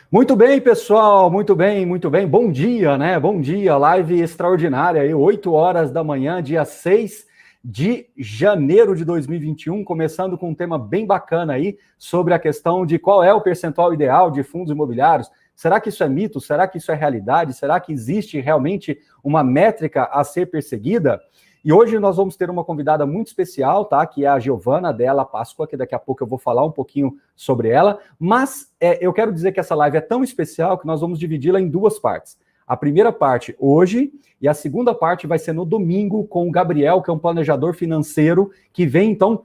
Muito bem, pessoal, muito bem, muito bem. Bom dia, né? Bom dia, live extraordinária aí, 8 horas da manhã, dia 6 de janeiro de 2021, começando com um tema bem bacana aí, sobre a questão de qual é o percentual ideal de fundos imobiliários. Será que isso é mito? Será que isso é realidade? Será que existe realmente uma métrica a ser perseguida? E hoje nós vamos ter uma convidada muito especial, tá? Que é a Giovana Della Páscoa, que daqui a pouco eu vou falar um pouquinho sobre ela. Mas eu quero dizer que essa live é tão especial que nós vamos dividi-la em duas partes. A primeira parte hoje e a segunda parte vai ser no domingo com o Gabriel, que é um planejador financeiro, que vem então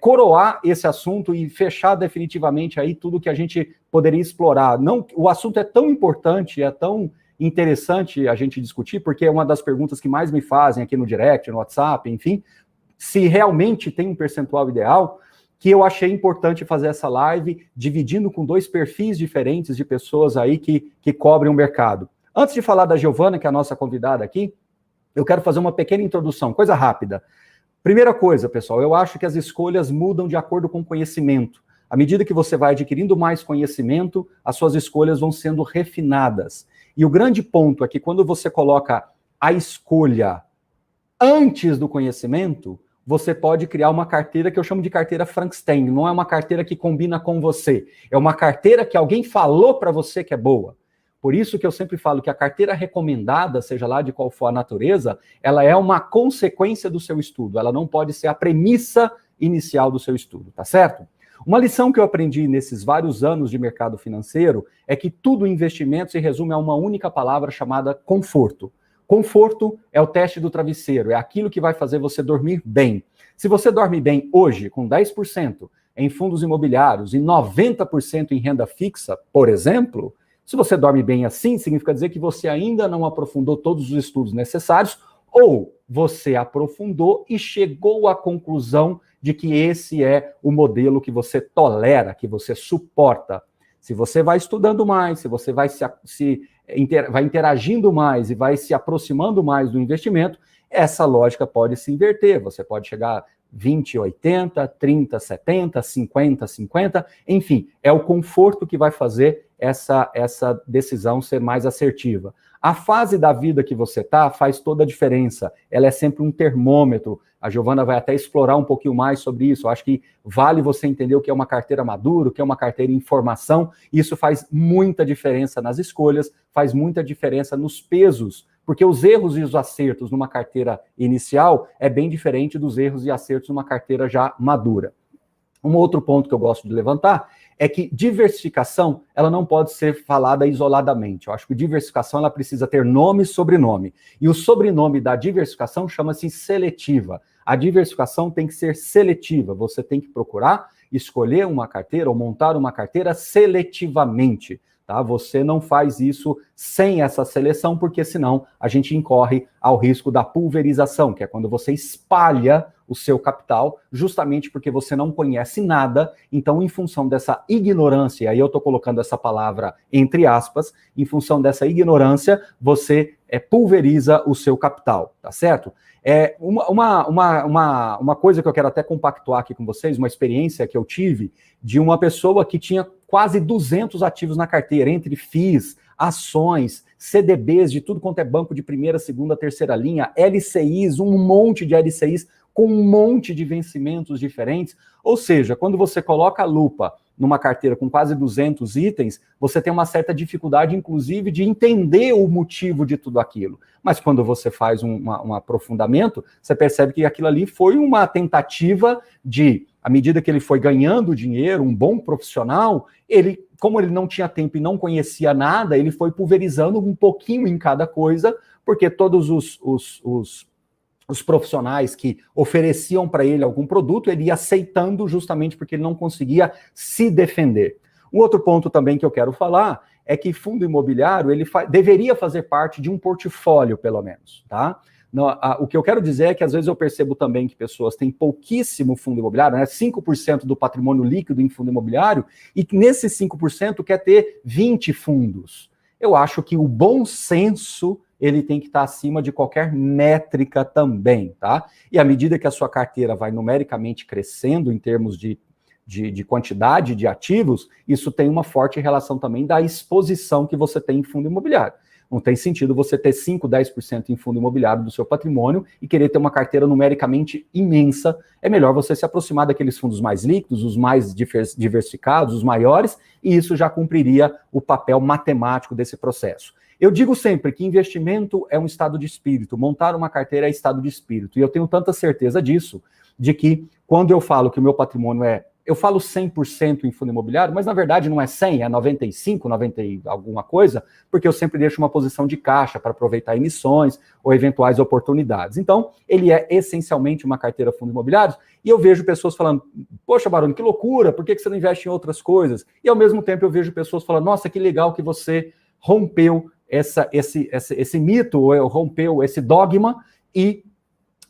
coroar esse assunto e fechar definitivamente aí tudo que a gente poderia explorar. Não, o assunto é tão importante, é tão interessante a gente discutir, porque é uma das perguntas que mais me fazem aqui no direct, no WhatsApp, enfim, se realmente tem um percentual ideal, que eu achei importante fazer essa live, dividindo com dois perfis diferentes de pessoas aí que cobrem o mercado. Antes de falar da Giovana, que é a nossa convidada aqui, eu quero fazer uma pequena introdução, coisa rápida. Primeira coisa, pessoal, eu acho que as escolhas mudam de acordo com o conhecimento. À medida que você vai adquirindo mais conhecimento, as suas escolhas vão sendo refinadas. E o grande ponto é que quando você coloca a escolha antes do conhecimento, você pode criar uma carteira que eu chamo de carteira Frankenstein. Não é uma carteira que combina com você. É uma carteira que alguém falou para você que é boa. Por isso que eu sempre falo que a carteira recomendada, seja lá de qual for a natureza, ela é uma consequência do seu estudo. Ela não pode ser a premissa inicial do seu estudo, tá certo? Uma lição que eu aprendi nesses vários anos de mercado financeiro é que tudo em investimento se resume a uma única palavra chamada conforto. Conforto é o teste do travesseiro, é aquilo que vai fazer você dormir bem. Se você dorme bem hoje, com 10% em fundos imobiliários e 90% em renda fixa, por exemplo, se você dorme bem assim, significa dizer que você ainda não aprofundou todos os estudos necessários ou você aprofundou e chegou à conclusão de que esse é o modelo que você tolera, que você suporta. Se você vai estudando mais, se você vai vai interagindo mais e vai se aproximando mais do investimento, essa lógica pode se inverter. Você pode chegar a 20, 80, 30, 70, 50, 50, enfim, é o conforto que vai fazer essa decisão ser mais assertiva. A fase da vida que você está faz toda a diferença, ela é sempre um termômetro. A Giovana vai até explorar um pouquinho mais sobre isso. Eu acho que vale você entender o que é uma carteira madura, o que é uma carteira em formação. Isso faz muita diferença nas escolhas, faz muita diferença nos pesos, porque os erros e os acertos numa carteira inicial é bem diferente dos erros e acertos numa carteira já madura. Um outro ponto que eu gosto de levantar é que diversificação, ela não pode ser falada isoladamente. Eu acho que diversificação, ela precisa ter nome e sobrenome. E o sobrenome da diversificação chama-se seletiva. A diversificação tem que ser seletiva. Você tem que procurar escolher uma carteira ou montar uma carteira seletivamente. Tá? Você não faz isso sem essa seleção, porque senão a gente incorre ao risco da pulverização, que é quando você espalha o seu capital, justamente porque você não conhece nada. Então, em função dessa ignorância, e aí eu estou colocando essa palavra entre aspas, em função dessa ignorância, você pulveriza o seu capital, tá certo? Uma coisa que eu quero até compactuar aqui com vocês, uma experiência que eu tive de uma pessoa que tinha quase 200 ativos na carteira, entre FIIs, ações, CDBs de tudo quanto é banco de primeira, segunda, terceira linha, LCIs, um monte de LCIs com um monte de vencimentos diferentes. Ou seja, quando você coloca a lupa numa carteira com quase 200 itens, você tem uma certa dificuldade, inclusive, de entender o motivo de tudo aquilo. Mas quando você faz um aprofundamento, você percebe que aquilo ali foi uma tentativa de, à medida que ele foi ganhando dinheiro, um bom profissional, como ele não tinha tempo e não conhecia nada, ele foi pulverizando um pouquinho em cada coisa, porque todos os profissionais que ofereciam para ele algum produto, ele ia aceitando justamente porque ele não conseguia se defender. Um outro ponto também que eu quero falar é que fundo imobiliário, ele deveria fazer parte de um portfólio, pelo menos, tá? O que eu quero dizer é que às vezes eu percebo também que pessoas têm pouquíssimo fundo imobiliário, né, 5% do patrimônio líquido em fundo imobiliário, e que nesses 5% quer ter 20 fundos. Eu acho que o bom senso ele tem que estar acima de qualquer métrica também, tá? E à medida que a sua carteira vai numericamente crescendo em termos de de quantidade de ativos, isso tem uma forte relação também da exposição que você tem em fundo imobiliário. Não tem sentido você ter 5%, 10% em fundo imobiliário do seu patrimônio e querer ter uma carteira numericamente imensa. É melhor você se aproximar daqueles fundos mais líquidos, os mais diversificados, os maiores, e isso já cumpriria o papel matemático desse processo. Eu digo sempre que investimento é um estado de espírito, montar uma carteira é estado de espírito, e eu tenho tanta certeza disso, de que quando eu falo que o meu patrimônio eu falo 100% em fundo imobiliário, mas na verdade não é 100, é 95, 90 e alguma coisa, porque eu sempre deixo uma posição de caixa para aproveitar emissões ou eventuais oportunidades. Então, ele é essencialmente uma carteira fundo imobiliários, e eu vejo pessoas falando, poxa, Baroni, que loucura, por que você não investe em outras coisas? E ao mesmo tempo eu vejo pessoas falando, nossa, que legal que você rompeu esse mito, ou rompeu esse dogma, e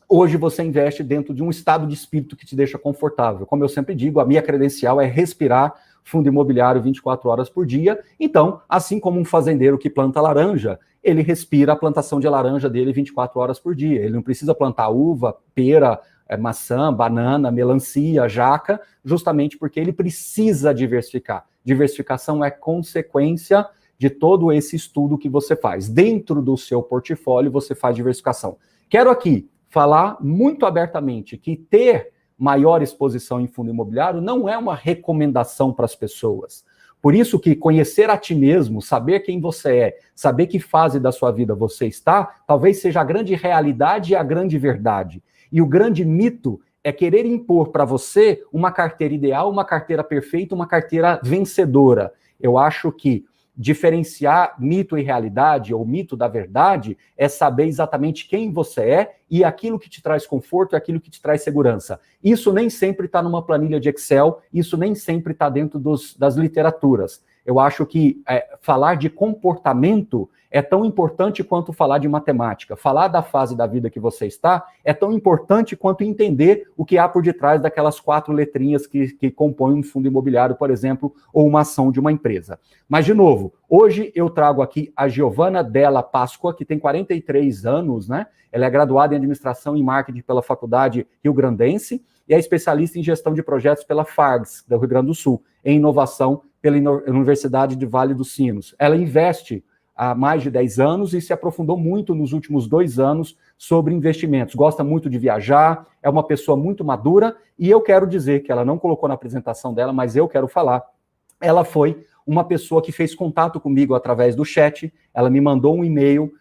hoje você investe dentro de um estado de espírito que te deixa confortável. Como eu sempre digo, a minha credencial é respirar fundo imobiliário 24 horas por dia. Então, assim como um fazendeiro que planta laranja, ele respira a plantação de laranja dele 24 horas por dia. Ele não precisa plantar uva, pera, maçã, banana, melancia, jaca, justamente porque ele precisa diversificar. Diversificação é consequência de todo esse estudo que você faz. Dentro do seu portfólio, você faz diversificação. Quero aqui falar muito abertamente que ter maior exposição em fundo imobiliário não é uma recomendação para as pessoas. Por isso que conhecer a ti mesmo, saber quem você é, saber que fase da sua vida você está, talvez seja a grande realidade e a grande verdade. E o grande mito é querer impor para você uma carteira ideal, uma carteira perfeita, uma carteira vencedora. Eu acho que diferenciar mito e realidade, ou mito da verdade, é saber exatamente quem você é e aquilo que te traz conforto e aquilo que te traz segurança. Isso nem sempre está numa planilha de Excel, isso nem sempre está dentro das literaturas. Eu acho que falar de comportamento é tão importante quanto falar de matemática. Falar da fase da vida que você está é tão importante quanto entender o que há por detrás daquelas 4 letrinhas que compõem um fundo imobiliário, por exemplo, ou uma ação de uma empresa. Mas, de novo, hoje eu trago aqui a Giovana Della Pasqua, que tem 43 anos, né? Ela é graduada em Administração e Marketing pela Faculdade Rio Grandense e é especialista em Gestão de Projetos pela FARGS, do Rio Grande do Sul, em Inovação pela Universidade de Vale dos Sinos. Ela investe há mais de 10 anos e se aprofundou muito nos últimos 2 anos sobre investimentos. Gosta muito de viajar, é uma pessoa muito madura, e eu quero dizer que ela não colocou na apresentação dela, mas eu quero falar. Ela foi uma pessoa que fez contato comigo através do chat, ela me mandou um e-mail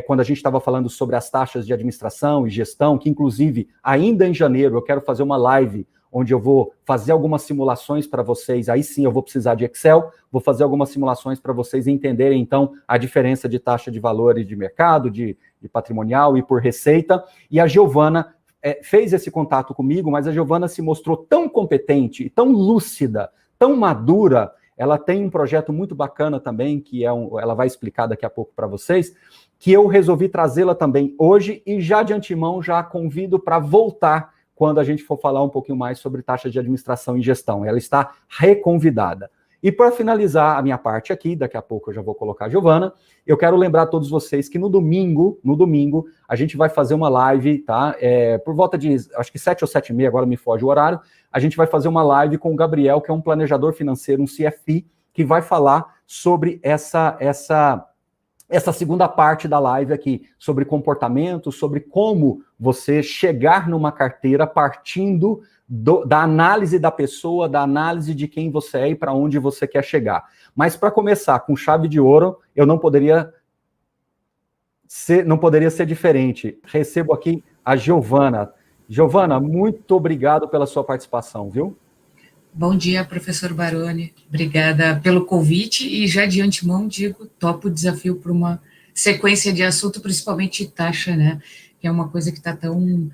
quando a gente estava falando sobre as taxas de administração e gestão, que inclusive ainda em janeiro eu quero fazer uma live onde eu vou fazer algumas simulações para vocês, aí sim eu vou precisar de Excel, vou fazer algumas simulações para vocês entenderem, então, a diferença de taxa de valores de mercado, de patrimonial e por receita, e a Giovana fez esse contato comigo, mas a Giovana se mostrou tão competente, tão lúcida, tão madura, ela tem um projeto muito bacana também, que ela vai explicar daqui a pouco para vocês, que eu resolvi trazê-la também hoje, e já de antemão já a convido para voltar quando a gente for falar um pouquinho mais sobre taxa de administração e gestão. Ela está reconvidada. E para finalizar a minha parte aqui, daqui a pouco eu já vou colocar a Giovana, eu quero lembrar a todos vocês que no domingo, a gente vai fazer uma live, tá? Por volta de, acho que 7 ou 7h30, agora me foge o horário, a gente vai fazer uma live com o Gabriel, que é um planejador financeiro, um CFP, que vai falar sobre essa segunda parte da live aqui, sobre comportamento, sobre como você chegar numa carteira partindo da análise da pessoa, da análise de quem você é e para onde você quer chegar. Mas para começar com chave de ouro, eu não poderia ser diferente. Recebo aqui a Giovana. Giovana, muito obrigado pela sua participação, viu? Bom dia, professor Baroni. Obrigada pelo convite e já de antemão digo, topo o desafio para uma sequência de assunto, principalmente taxa, né? Que é uma coisa que está tão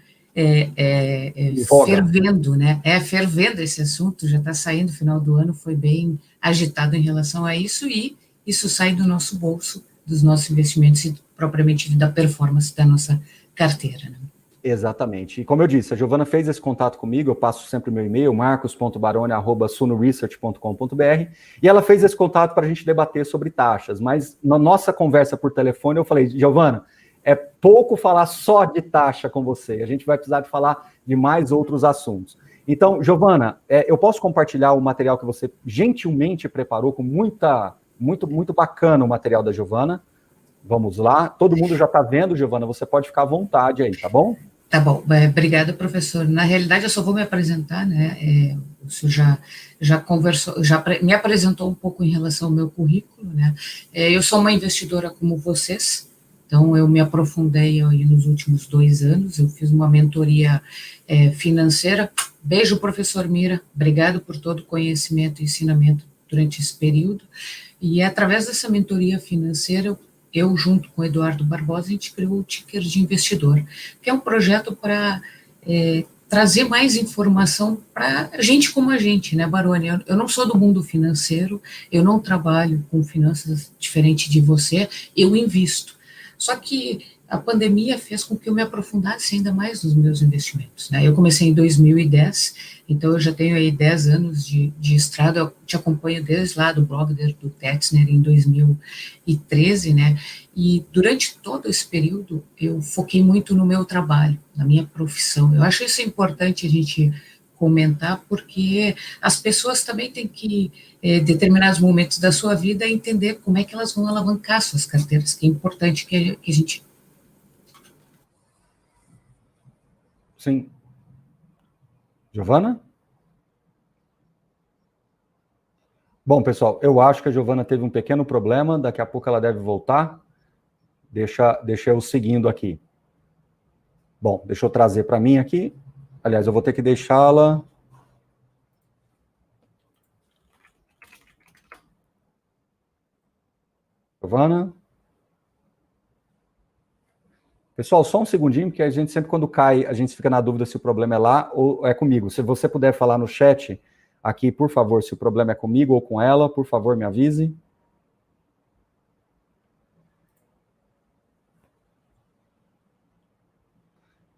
fervendo, né? Fervendo esse assunto, já está saindo, final do ano foi bem agitado em relação a isso, e isso sai do nosso bolso, dos nossos investimentos e propriamente da performance da nossa carteira, né? Exatamente. E como eu disse, a Giovana fez esse contato comigo, eu passo sempre o meu e-mail, marcos.baroni@sunoresearch.com.br, e ela fez esse contato para a gente debater sobre taxas, mas na nossa conversa por telefone eu falei, Giovana, é pouco falar só de taxa com você, a gente vai precisar de falar de mais outros assuntos. Então, Giovana, eu posso compartilhar o material que você gentilmente preparou, com muito bacana o material da Giovana. Vamos lá. Todo mundo já está vendo, Giovana, você pode ficar à vontade aí, tá bom? Tá bom, obrigada, professor. Na realidade, eu só vou me apresentar, né? O senhor já conversou, me apresentou um pouco em relação ao meu currículo, né? Eu sou uma investidora como vocês, então eu me aprofundei aí nos últimos 2 anos, eu fiz uma mentoria financeira. Beijo, professor Mira, obrigado por todo o conhecimento e ensinamento durante esse período. E através dessa mentoria financeira, eu, junto com o Eduardo Barbosa, a gente criou o Ticker de Investidor, que é um projeto para trazer mais informação para gente como a gente, né, Baroni? Eu não sou do mundo financeiro, eu não trabalho com finanças diferente de você, eu invisto. Só que a pandemia fez com que eu me aprofundasse ainda mais nos meus investimentos, né? Eu comecei em 2010, então eu já tenho aí 10 anos de estrada, eu te acompanho desde lá do blog do Tetzner em 2013, né? E durante todo esse período eu foquei muito no meu trabalho, na minha profissão. Eu acho isso importante a gente comentar, porque as pessoas também têm que, em determinados momentos da sua vida, entender como é que elas vão alavancar suas carteiras, que é importante que a gente... Sim. Giovana? Bom, pessoal, eu acho que a Giovana teve um pequeno problema, daqui a pouco ela deve voltar. Deixa eu seguindo aqui. Bom, deixa eu trazer para mim aqui. Aliás, eu vou ter que deixá-la... Giovana? Pessoal, só um segundinho, porque a gente sempre, quando cai, a gente fica na dúvida se o problema é lá ou é comigo. Se você puder falar no chat aqui, por favor, se o problema é comigo ou com ela, por favor, me avise.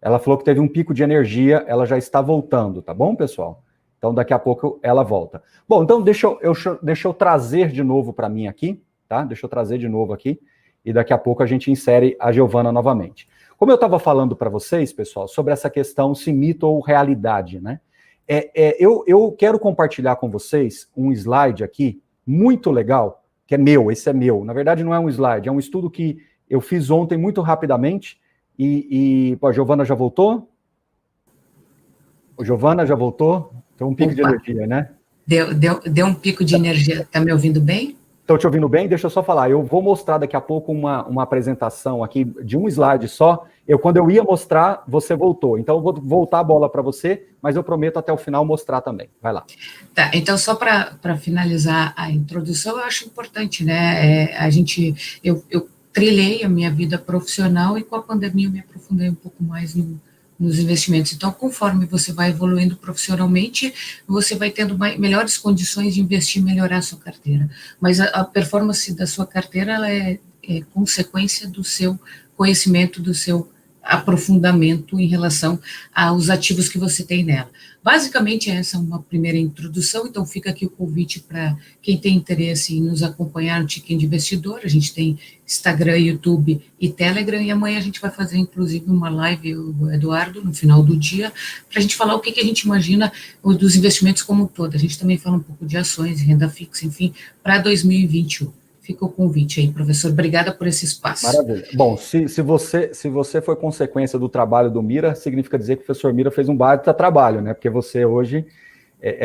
Ela falou que teve um pico de energia, ela já está voltando, tá bom, pessoal? Então, daqui a pouco ela volta. Bom, então deixa eu trazer de novo para mim aqui, tá? Deixa eu trazer de novo aqui, e daqui a pouco a gente insere a Giovana novamente. Como eu estava falando para vocês, pessoal, sobre essa questão se mito ou realidade, né? Eu quero compartilhar com vocês um slide aqui, muito legal, que é meu, esse é meu. Na verdade, não é um slide, é um estudo que eu fiz ontem muito rapidamente, pô, a Giovana já voltou? O Giovana já voltou? Tem um pico de energia, né? Deu um pico de energia. Tá me ouvindo bem? Estou te ouvindo bem? Deixa eu só falar. Eu vou mostrar daqui a pouco uma apresentação aqui de um slide só. Quando eu ia mostrar, você voltou. Então, eu vou voltar a bola para você, mas eu prometo até o final mostrar também. Vai lá. Tá, então, só para finalizar a introdução, eu acho importante, né? Eu trilhei a minha vida profissional e com a pandemia eu me aprofundei um pouco mais nos investimentos. Então, conforme você vai evoluindo profissionalmente, você vai tendo melhores condições de investir e melhorar a sua carteira. Mas a performance da sua carteira, ela é consequência do seu conhecimento, do seu aprofundamento em relação aos ativos que você tem nela. Basicamente, essa é uma primeira introdução, então fica aqui o convite para quem tem interesse em nos acompanhar no Ticket de Investidor. A gente tem Instagram, YouTube e Telegram, e amanhã a gente vai fazer, inclusive, uma live, o Eduardo, no final do dia, para a gente falar o que a gente imagina dos investimentos como um todo. A gente também fala um pouco de ações, renda fixa, enfim, para 2021. Fica o convite aí, professor. Obrigada por esse espaço. Maravilha. Bom, se você foi consequência do trabalho do Mira, significa dizer que o professor Mira fez um baita trabalho, né? Porque você hoje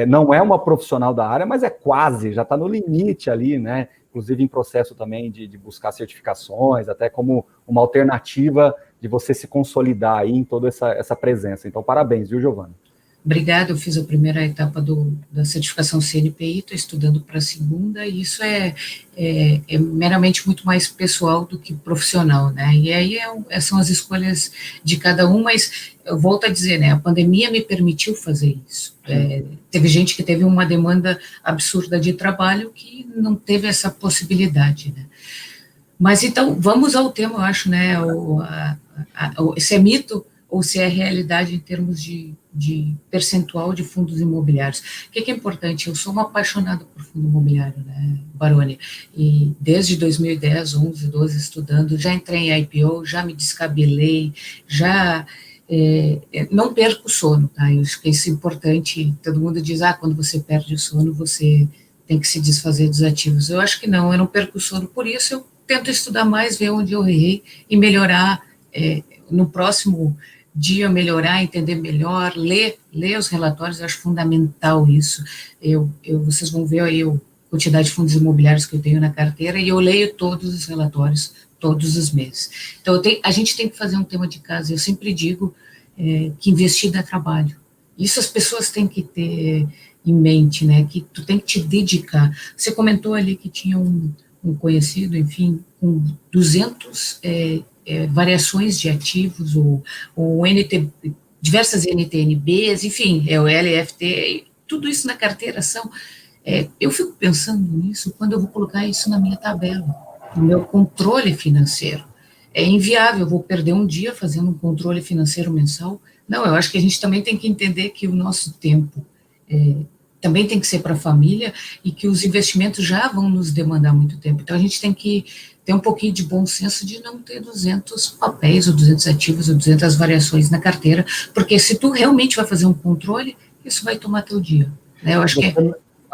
não é uma profissional da área, mas é quase, já está no limite ali, né? Inclusive em processo também de buscar certificações, até como uma alternativa de você se consolidar aí em toda essa presença. Então, parabéns, viu, Giovana? Obrigada, eu fiz a primeira etapa da certificação CNPI, estou estudando para a segunda, e isso é meramente muito mais pessoal do que profissional, né? E aí são as escolhas de cada um, mas eu volto a dizer, né? A pandemia me permitiu fazer isso. Teve gente que teve uma demanda absurda de trabalho que não teve essa possibilidade, né? Mas então, vamos ao tema, eu acho, né? Se é mito ou se é realidade em termos de percentual de fundos imobiliários. O que é importante? Eu sou uma apaixonada por fundo imobiliário, né, Baroni? E desde 2010, 11, 12, estudando, já entrei em IPO, já me descabelei, já não perca o sono, tá? Eu acho que isso é importante. Todo mundo diz, quando você perde o sono, você tem que se desfazer dos ativos. Eu acho que não, eu não perco o sono, por isso eu tento estudar mais, ver onde eu errei e melhorar, no próximo dia melhorar, entender melhor, ler os relatórios, eu acho fundamental isso. Vocês vão ver aí a quantidade de fundos imobiliários que eu tenho na carteira e eu leio todos os relatórios, todos os meses. Então, a gente tem que fazer um tema de casa, eu sempre digo que investir dá trabalho. Isso as pessoas têm que ter em mente, né, que tu tem que te dedicar. Você comentou ali que tinha um conhecido, com 200 variações de ativos, ou diversas NTNBs, o LFT, tudo isso na carteira são... eu fico pensando nisso quando eu vou colocar isso na minha tabela, no meu controle financeiro. É inviável, eu vou perder um dia fazendo um controle financeiro mensal. Não, eu acho que a gente também tem que entender que o nosso tempo também tem que ser para a família e que os investimentos já vão nos demandar muito tempo. Então, a gente tem que ter um pouquinho de bom senso de não ter 200 papéis, ou 200 ativos, ou 200 variações na carteira, porque se tu realmente vai fazer um controle, isso vai tomar teu dia. Né? Eu acho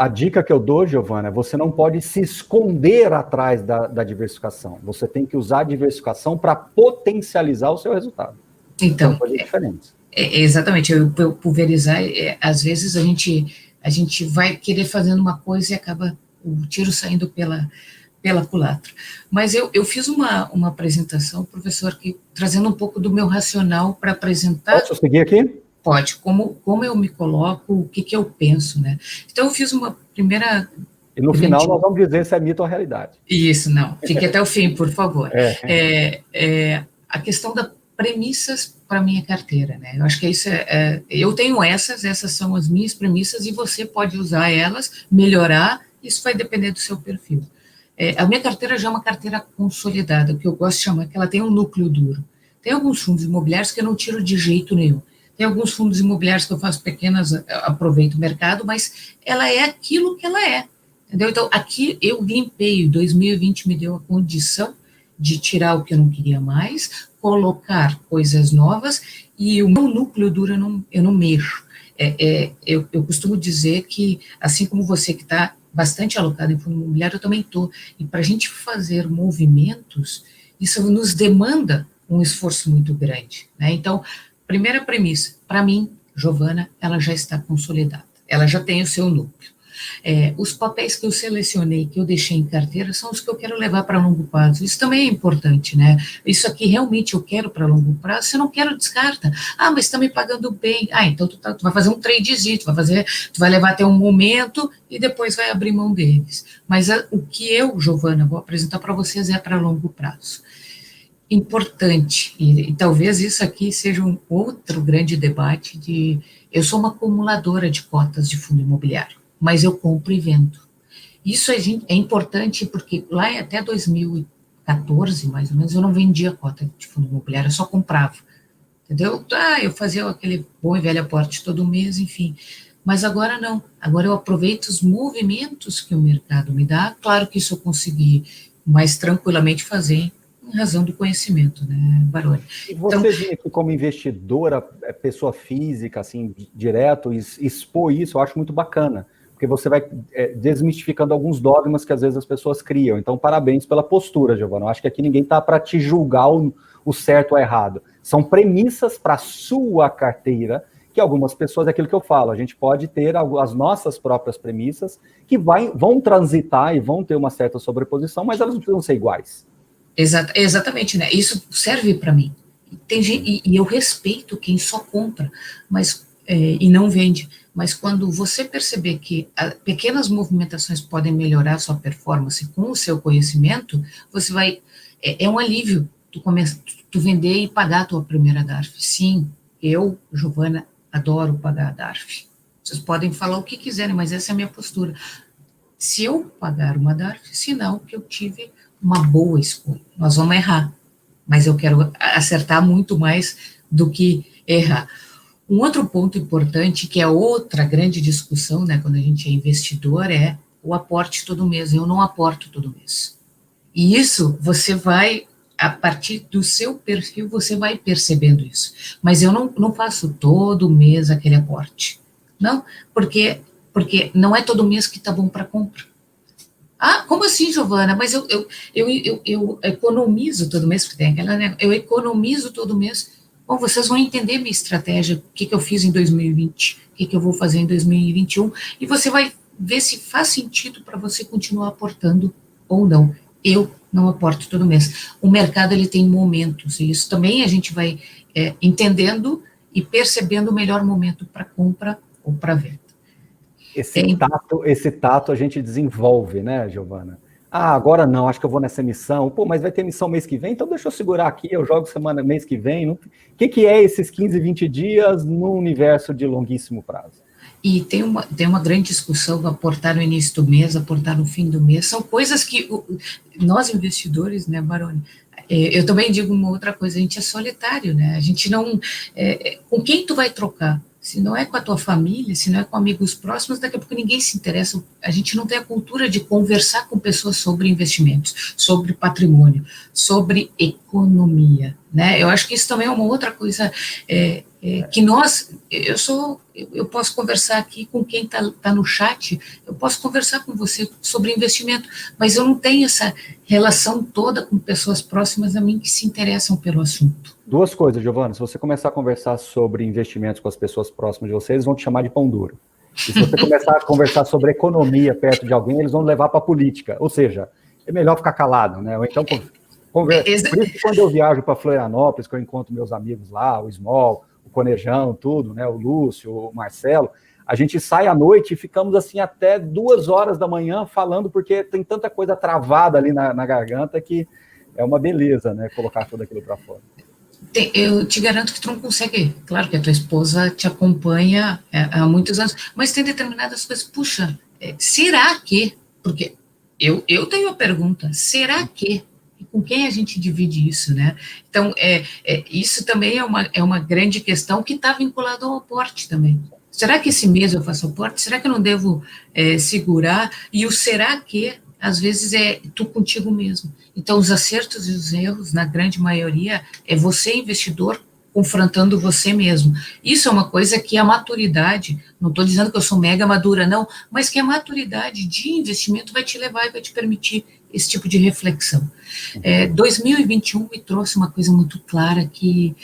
A dica que eu dou, Giovana, é você não pode se esconder atrás da diversificação. Você tem que usar a diversificação para potencializar o seu resultado. Então, são coisas diferentes. Exatamente, eu pulverizar, às vezes a gente vai querer fazendo uma coisa e acaba o tiro saindo pela culatra. Mas eu fiz uma apresentação, professor, trazendo um pouco do meu racional para apresentar... Posso seguir aqui? Pode, como eu me coloco, o que eu penso, né? Então, eu fiz uma primeira... E no final nós vamos dizer se é mito ou realidade. Isso, não. Fique até o fim, por favor. A questão das premissas para minha carteira, né? Eu acho que isso eu tenho essas são as minhas premissas e você pode usar elas, melhorar, isso vai depender do seu perfil. A minha carteira já é uma carteira consolidada, o que eu gosto de chamar que ela tem um núcleo duro. Tem alguns fundos imobiliários que eu não tiro de jeito nenhum. Tem alguns fundos imobiliários que eu faço pequenas, aproveito o mercado, mas ela é aquilo que ela é. Entendeu? Então, aqui eu limpei, 2020 me deu a condição de tirar o que eu não queria mais, colocar coisas novas, e o meu núcleo duro eu não mexo. Eu costumo dizer que, assim como você que está bastante alocado em fundo imobiliário, eu também estou. E para a gente fazer movimentos, isso nos demanda um esforço muito grande. Né? Então, primeira premissa, para mim, Giovana, ela já está consolidada, ela já tem o seu núcleo. Os papéis que eu selecionei, que eu deixei em carteira, são os que eu quero levar para longo prazo. Isso também é importante, né? Isso aqui realmente eu quero para longo prazo, se eu não quero, descarta. Mas está me pagando bem. Então tu vai fazer um tradezinho, tu vai levar até um momento e depois vai abrir mão deles. Mas o que eu, Giovana, vou apresentar para vocês é para longo prazo. Importante, e talvez isso aqui seja um outro grande debate eu sou uma acumuladora de cotas de fundo imobiliário, mas eu compro e vendo. Isso é importante porque lá até 2014, mais ou menos, eu não vendia cota de fundo imobiliário, eu só comprava, entendeu? Eu fazia aquele bom e velho aporte todo mês, enfim, mas agora não, agora eu aproveito os movimentos que o mercado me dá, claro que isso eu consegui mais tranquilamente fazer, em razão do conhecimento, né, Baroni? E você vir aqui como investidora, pessoa física, assim, direto, expor isso, eu acho muito bacana, porque você vai desmistificando alguns dogmas que às vezes as pessoas criam. Então, parabéns pela postura, Giovana. Eu acho que aqui ninguém está para te julgar o certo ou errado. São premissas para a sua carteira, que algumas pessoas, é aquilo que eu falo, a gente pode ter as nossas próprias premissas, que vão transitar e vão ter uma certa sobreposição, mas elas não precisam ser iguais. Exatamente, né? Isso serve para mim. Tem gente, e eu respeito quem só compra, mas e não vende. Mas quando você perceber que pequenas movimentações podem melhorar a sua performance com o seu conhecimento, você vai... É um alívio tu vender e pagar a tua primeira DARF. Sim, eu, Giovana, adoro pagar a DARF. Vocês podem falar o que quiserem, mas essa é a minha postura. Se eu pagar uma DARF, sinal que eu tive uma boa escolha. Nós vamos errar, mas eu quero acertar muito mais do que errar. Um outro ponto importante, que é outra grande discussão, né, quando a gente é investidor, é o aporte todo mês. Eu não aporto todo mês. E isso você vai a partir do seu perfil, você vai percebendo isso. Mas eu não faço todo mês aquele aporte. Não, porque não é todo mês que está bom para compra. Ah, como assim, Giovana? Mas eu economizo todo mês, porque tem aquela, né? Eu economizo todo mês. Bom, vocês vão entender minha estratégia, o que eu fiz em 2020, o que eu vou fazer em 2021, e você vai ver se faz sentido para você continuar aportando ou não. Eu não aporto todo mês. O mercado, ele tem momentos, e isso também a gente vai entendendo e percebendo o melhor momento para compra ou para venda. Esse tato a gente desenvolve, né, Giovana? Ah, agora não, acho que eu vou nessa emissão. Pô, mas vai ter emissão mês que vem? Então deixa eu segurar aqui, eu jogo mês que vem. O que é esses 15, 20 dias no universo de longuíssimo prazo? E tem uma grande discussão, aportar no início do mês, aportar no fim do mês, são coisas que nós investidores, né, Baroni, eu também digo uma outra coisa, a gente é solitário, né, a gente não, com quem tu vai trocar? Se não é com a tua família, se não é com amigos próximos, daqui a pouco ninguém se interessa, a gente não tem a cultura de conversar com pessoas sobre investimentos, sobre patrimônio, sobre economia, né, eu acho que isso também é uma outra coisa, que eu posso conversar aqui com quem está no chat, eu posso conversar com você sobre investimento, mas eu não tenho essa relação toda com pessoas próximas a mim que se interessam pelo assunto. Duas coisas, Giovana, se você começar a conversar sobre investimentos com as pessoas próximas de você, eles vão te chamar de pão duro. E se você começar a conversar sobre economia perto de alguém, eles vão levar para a política, ou seja, é melhor ficar calado, né? Ou então por isso que quando eu viajo para Florianópolis, que eu encontro meus amigos lá, o Small, o Conejão, tudo, né? O Lúcio, o Marcelo, a gente sai à noite e ficamos assim até 2 horas da manhã falando, porque tem tanta coisa travada ali na garganta que é uma beleza, né? Colocar tudo aquilo para fora. Eu te garanto que tu não consegue, claro que a tua esposa te acompanha há muitos anos, mas tem determinadas coisas, puxa, será que, porque eu tenho a pergunta, será que, e com quem a gente divide isso, né? Então, isso também é uma grande questão que está vinculada ao aporte também. Será que esse mês eu faço aporte? Será que eu não devo segurar? E o será que, às vezes, é tu contigo mesmo. Então, os acertos e os erros, na grande maioria, é você, investidor, confrontando você mesmo. Isso é uma coisa que a maturidade, não estou dizendo que eu sou mega madura, não, mas que a maturidade de investimento vai te levar e vai te permitir esse tipo de reflexão. 2021 me trouxe uma coisa muito clara que,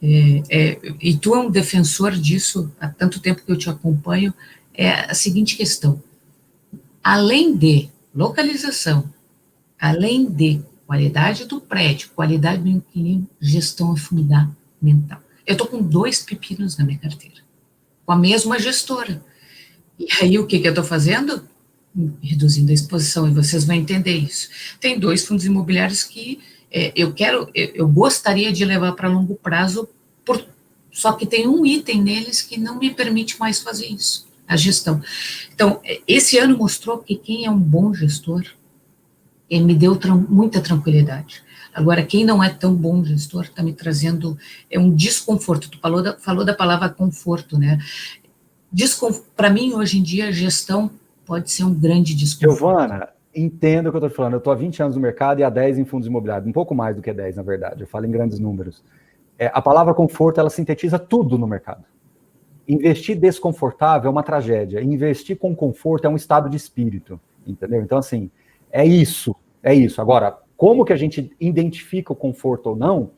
e tu é um defensor disso, há tanto tempo que eu te acompanho, é a seguinte questão: além de localização, além de qualidade do prédio, qualidade do inquilino, gestão é fundamental. Eu estou com 2 pepinos na minha carteira, com a mesma gestora. E aí o que eu estou fazendo? Reduzindo a exposição, e vocês vão entender isso. Tem 2 fundos imobiliários que eu gostaria de levar para longo prazo, só que tem um item neles que não me permite mais fazer isso, a gestão. Então, esse ano mostrou que quem é um bom gestor, ele me deu muita tranquilidade. Agora, quem não é tão bom gestor está me trazendo um desconforto. Tu falou da palavra conforto, né? Para mim, hoje em dia, a gestão pode ser um grande desconforto. Giovana, entendo o que eu estou falando. Eu estou há 20 anos no mercado e há 10 em fundos imobiliários. Um pouco mais do que 10, na verdade. Eu falo em grandes números. A palavra conforto, ela sintetiza tudo no mercado. Investir desconfortável é uma tragédia. Investir com conforto é um estado de espírito. Entendeu? Então, assim, é isso. Agora, como que a gente identifica o conforto ou não?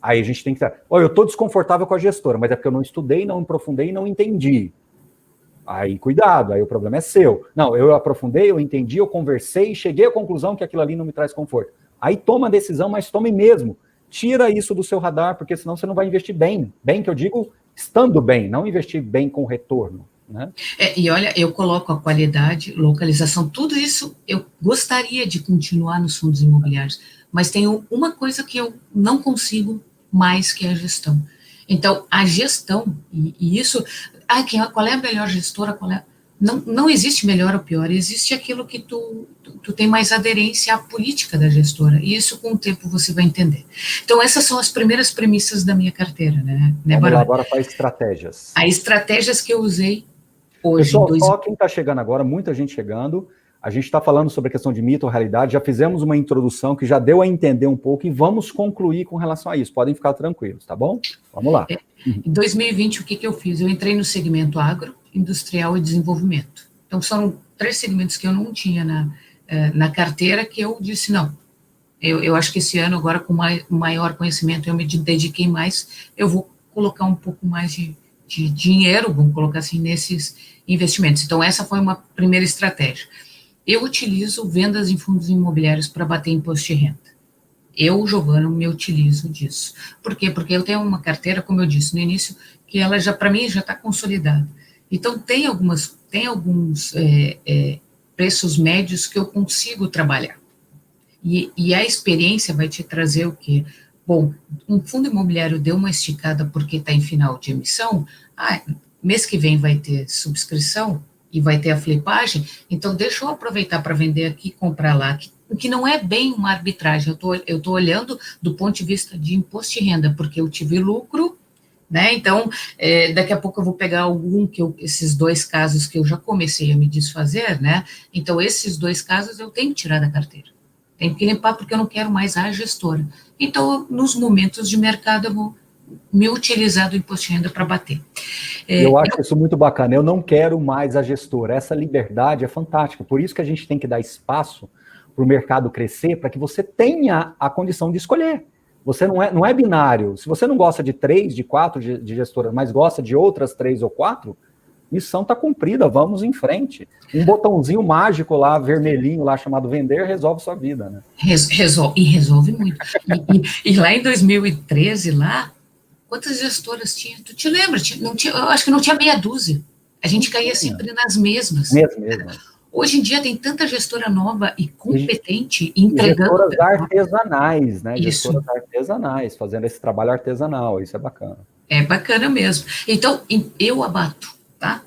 Aí a gente tem que... eu estou desconfortável com a gestora, mas é porque eu não estudei, não aprofundei, não entendi. Aí, cuidado, aí o problema é seu. Não, eu aprofundei, eu entendi, eu conversei e cheguei à conclusão que aquilo ali não me traz conforto. Aí toma a decisão, mas tome mesmo. Tira isso do seu radar, porque senão você não vai investir bem. Bem que eu digo, estando bem, não investir bem com retorno. Né? E olha, eu coloco a qualidade, localização, tudo isso eu gostaria de continuar nos fundos imobiliários, mas tem uma coisa que eu não consigo mais, que é a gestão. Então, a gestão, e isso, qual é a melhor gestora, não existe melhor ou pior, existe aquilo que tu tem mais aderência à política da gestora, e isso com o tempo você vai entender. Então, essas são as primeiras premissas da minha carteira, né? Vamos lá agora para estratégias. As estratégias que eu usei hoje. Pessoal, só quem está chegando agora, muita gente chegando, A gente está falando sobre a questão de mito ou realidade, já fizemos uma introdução que já deu a entender um pouco e vamos concluir com relação a isso. Podem ficar tranquilos, tá bom? Vamos lá. Em 2020, o que eu fiz? Eu entrei no segmento agro, industrial e desenvolvimento. Então, são 3 segmentos que eu não tinha na carteira, que eu disse, não, eu acho que esse ano, agora com maior conhecimento, eu me dediquei mais, eu vou colocar um pouco mais de dinheiro, vamos colocar assim, nesses investimentos. Então, essa foi uma primeira estratégia. Eu utilizo vendas em fundos imobiliários para bater imposto de renda. Eu, Giovana, me utilizo disso. Por quê? Porque eu tenho uma carteira, como eu disse no início, que ela já, para mim, já está consolidada. Então, tem alguns preços médios que eu consigo trabalhar. E a experiência vai te trazer o quê? Bom, um fundo imobiliário deu uma esticada porque está em final de emissão, mês que vem vai ter subscrição e vai ter a flipagem, então deixa eu aproveitar para vender aqui e comprar lá, que não é bem uma arbitragem, eu estou olhando do ponto de vista de imposto de renda, porque eu tive lucro, né? Então, daqui a pouco eu vou pegar esses 2 casos que eu já comecei a me desfazer, né? Então, esses 2 casos eu tenho que tirar da carteira. Tenho que limpar porque eu não quero mais a gestora. Então, nos momentos de mercado, eu vou me utilizar do imposto de renda para bater. Eu acho isso muito bacana. Eu não quero mais a gestora. Essa liberdade é fantástica. Por isso que a gente tem que dar espaço para o mercado crescer, para que você tenha a condição de escolher. Você não é binário. Se você não gosta de 3, de 4 de gestoras, mas gosta de outras 3 ou 4, missão está cumprida, vamos em frente. Um botãozinho mágico lá, vermelhinho lá, chamado vender, resolve sua vida, né? Resolve muito. E lá em 2013, lá, quantas gestoras tinha? Tu te lembra? Eu acho que não tinha meia dúzia. A gente caía sempre nas mesmas. Hoje em dia tem tanta gestora nova e competente entregando. Gestoras artesanais, né? Isso. Gestoras artesanais, fazendo esse trabalho artesanal, isso é bacana. É bacana mesmo. Então, eu abato, tá?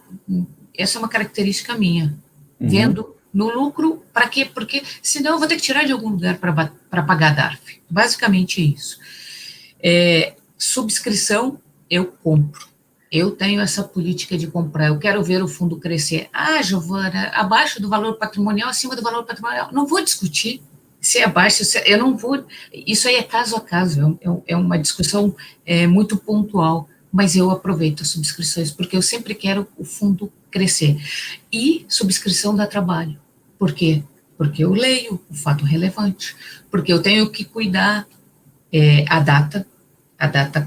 Essa é uma característica minha. Vendo no lucro, para quê? Porque senão eu vou ter que tirar de algum lugar para pagar DARF. Basicamente isso. Subscrição, eu compro. Eu tenho essa política de comprar, eu quero ver o fundo crescer. Giovana, abaixo do valor patrimonial, acima do valor patrimonial. Não vou discutir se é abaixo, eu não vou. Isso aí é caso a caso, é uma discussão muito pontual, mas eu aproveito as subscrições, porque eu sempre quero o fundo crescer. E subscrição dá trabalho. Por quê? Porque eu leio o fato relevante, porque eu tenho que cuidar a data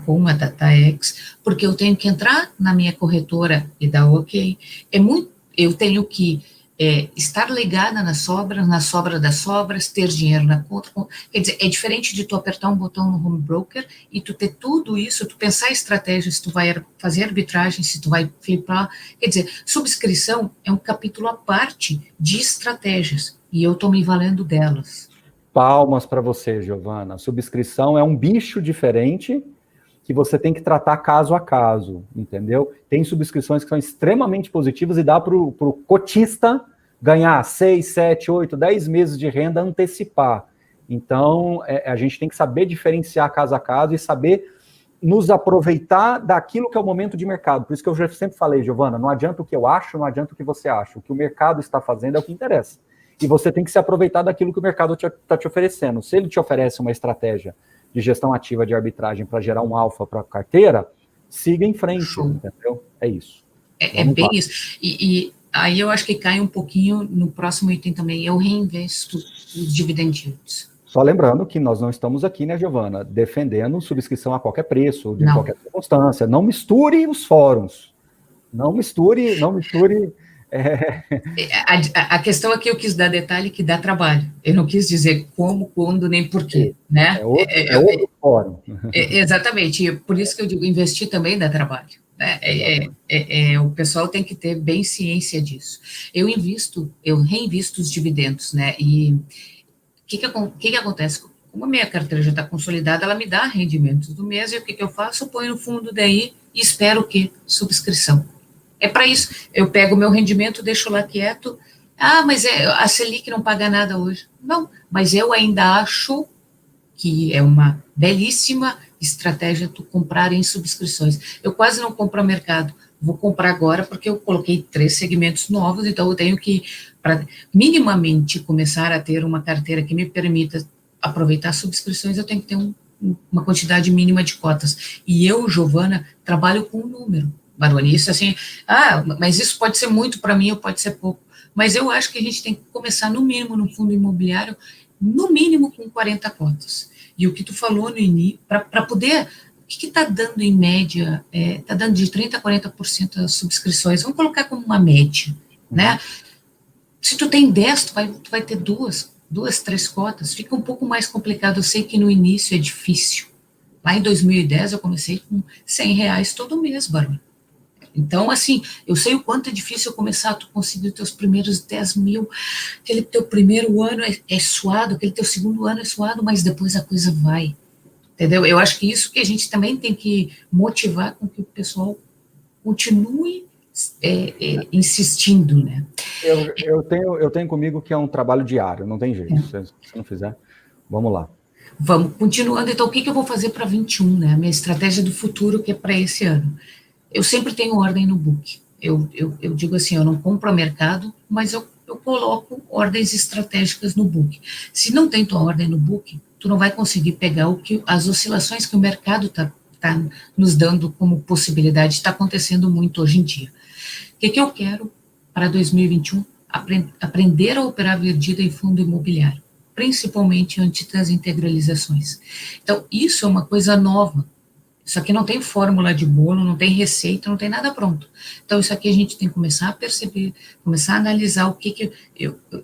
com, a data X, porque eu tenho que entrar na minha corretora e dar ok. Eu tenho que estar ligada na sobra das sobras, ter dinheiro na conta. Quer dizer, é diferente de tu apertar um botão no home broker e tu ter tudo isso, tu pensar estratégia, se tu vai fazer arbitragem, se tu vai flipar. Quer dizer, subscrição é um capítulo à parte de estratégias e eu estou me valendo delas. Palmas para você, Giovana. A subscrição é um bicho diferente que você tem que tratar caso a caso, entendeu? Tem subscrições que são extremamente positivas e dá para o cotista ganhar 6, 7, 8, 10 meses de renda antecipar. Então, a gente tem que saber diferenciar caso a caso e saber nos aproveitar daquilo que é o momento de mercado. Por isso que eu já sempre falei, Giovana, não adianta o que eu acho, não adianta o que você acha. O que o mercado está fazendo é o que interessa. E você tem que se aproveitar daquilo que o mercado está te oferecendo. Se ele te oferece uma estratégia de gestão ativa de arbitragem para gerar um alfa para a carteira, siga em frente, entendeu? É isso. É bem isso. E aí eu acho que cai um pouquinho no próximo item também. Eu reinvesto os dividendos. Só lembrando que nós não estamos aqui, né, Giovana, defendendo subscrição a qualquer preço, de qualquer circunstância. Não misture os fóruns. Não misture... A questão aqui eu quis dar detalhe que dá trabalho. Eu não quis dizer como, quando, nem porquê, né? É outro fórum. Exatamente. E por isso que eu digo, investir também dá trabalho. Né? O pessoal tem que ter bem ciência disso. Eu reinvisto os dividendos, né? E o que acontece? Como a minha carteira já está consolidada, ela me dá rendimentos do mês, e o que eu faço? Eu ponho no fundo daí e espero o quê? Subscrição. É para isso. Eu pego o meu rendimento, deixo lá quieto. Mas a Selic não paga nada hoje. Não, mas eu ainda acho que é uma belíssima estratégia tu comprar em subscrições. Eu quase não compro a mercado, vou comprar agora porque eu coloquei 3 segmentos novos, então eu tenho que, para minimamente começar a ter uma carteira que me permita aproveitar subscrições, eu tenho que ter uma quantidade mínima de cotas. E eu, Giovana, trabalho com um número, Baroni, isso assim, mas isso pode ser muito para mim ou pode ser pouco. Mas eu acho que a gente tem que começar, no mínimo, no fundo imobiliário, no mínimo com 40 cotas. E o que tu falou no início, para poder, o que está dando em média, está dando de 30% a 40% das subscrições, vamos colocar como uma média, né? Se tu tem 10, tu vai ter duas, 3 cotas, fica um pouco mais complicado, eu sei que no início é difícil. Lá em 2010 eu comecei com R$ 100 todo mês, Barulho. Então, assim, eu sei o quanto é difícil começar, tu conseguir os teus primeiros 10 mil, aquele teu primeiro ano é suado, aquele teu segundo ano é suado, mas depois a coisa vai, entendeu? Eu acho que isso que a gente também tem que motivar com que o pessoal continue insistindo, né? Eu tenho comigo que é um trabalho diário, não tem jeito, se não fizer, vamos lá. Vamos, continuando, então, o que eu vou fazer para 21, né? A minha estratégia do futuro, que é para esse ano. Eu sempre tenho ordem no book. Eu digo assim, eu não compro a mercado, mas eu coloco ordens estratégicas no book. Se não tem tua ordem no book, tu não vai conseguir pegar as oscilações que o mercado está nos dando como possibilidade, está acontecendo muito hoje em dia. O que eu quero para 2021? Aprender a operar verdida em fundo imobiliário, principalmente antes das integralizações. Então, isso é uma coisa nova. Isso aqui não tem fórmula de bolo, não tem receita, não tem nada pronto. Então, isso aqui a gente tem que começar a perceber, começar a analisar o que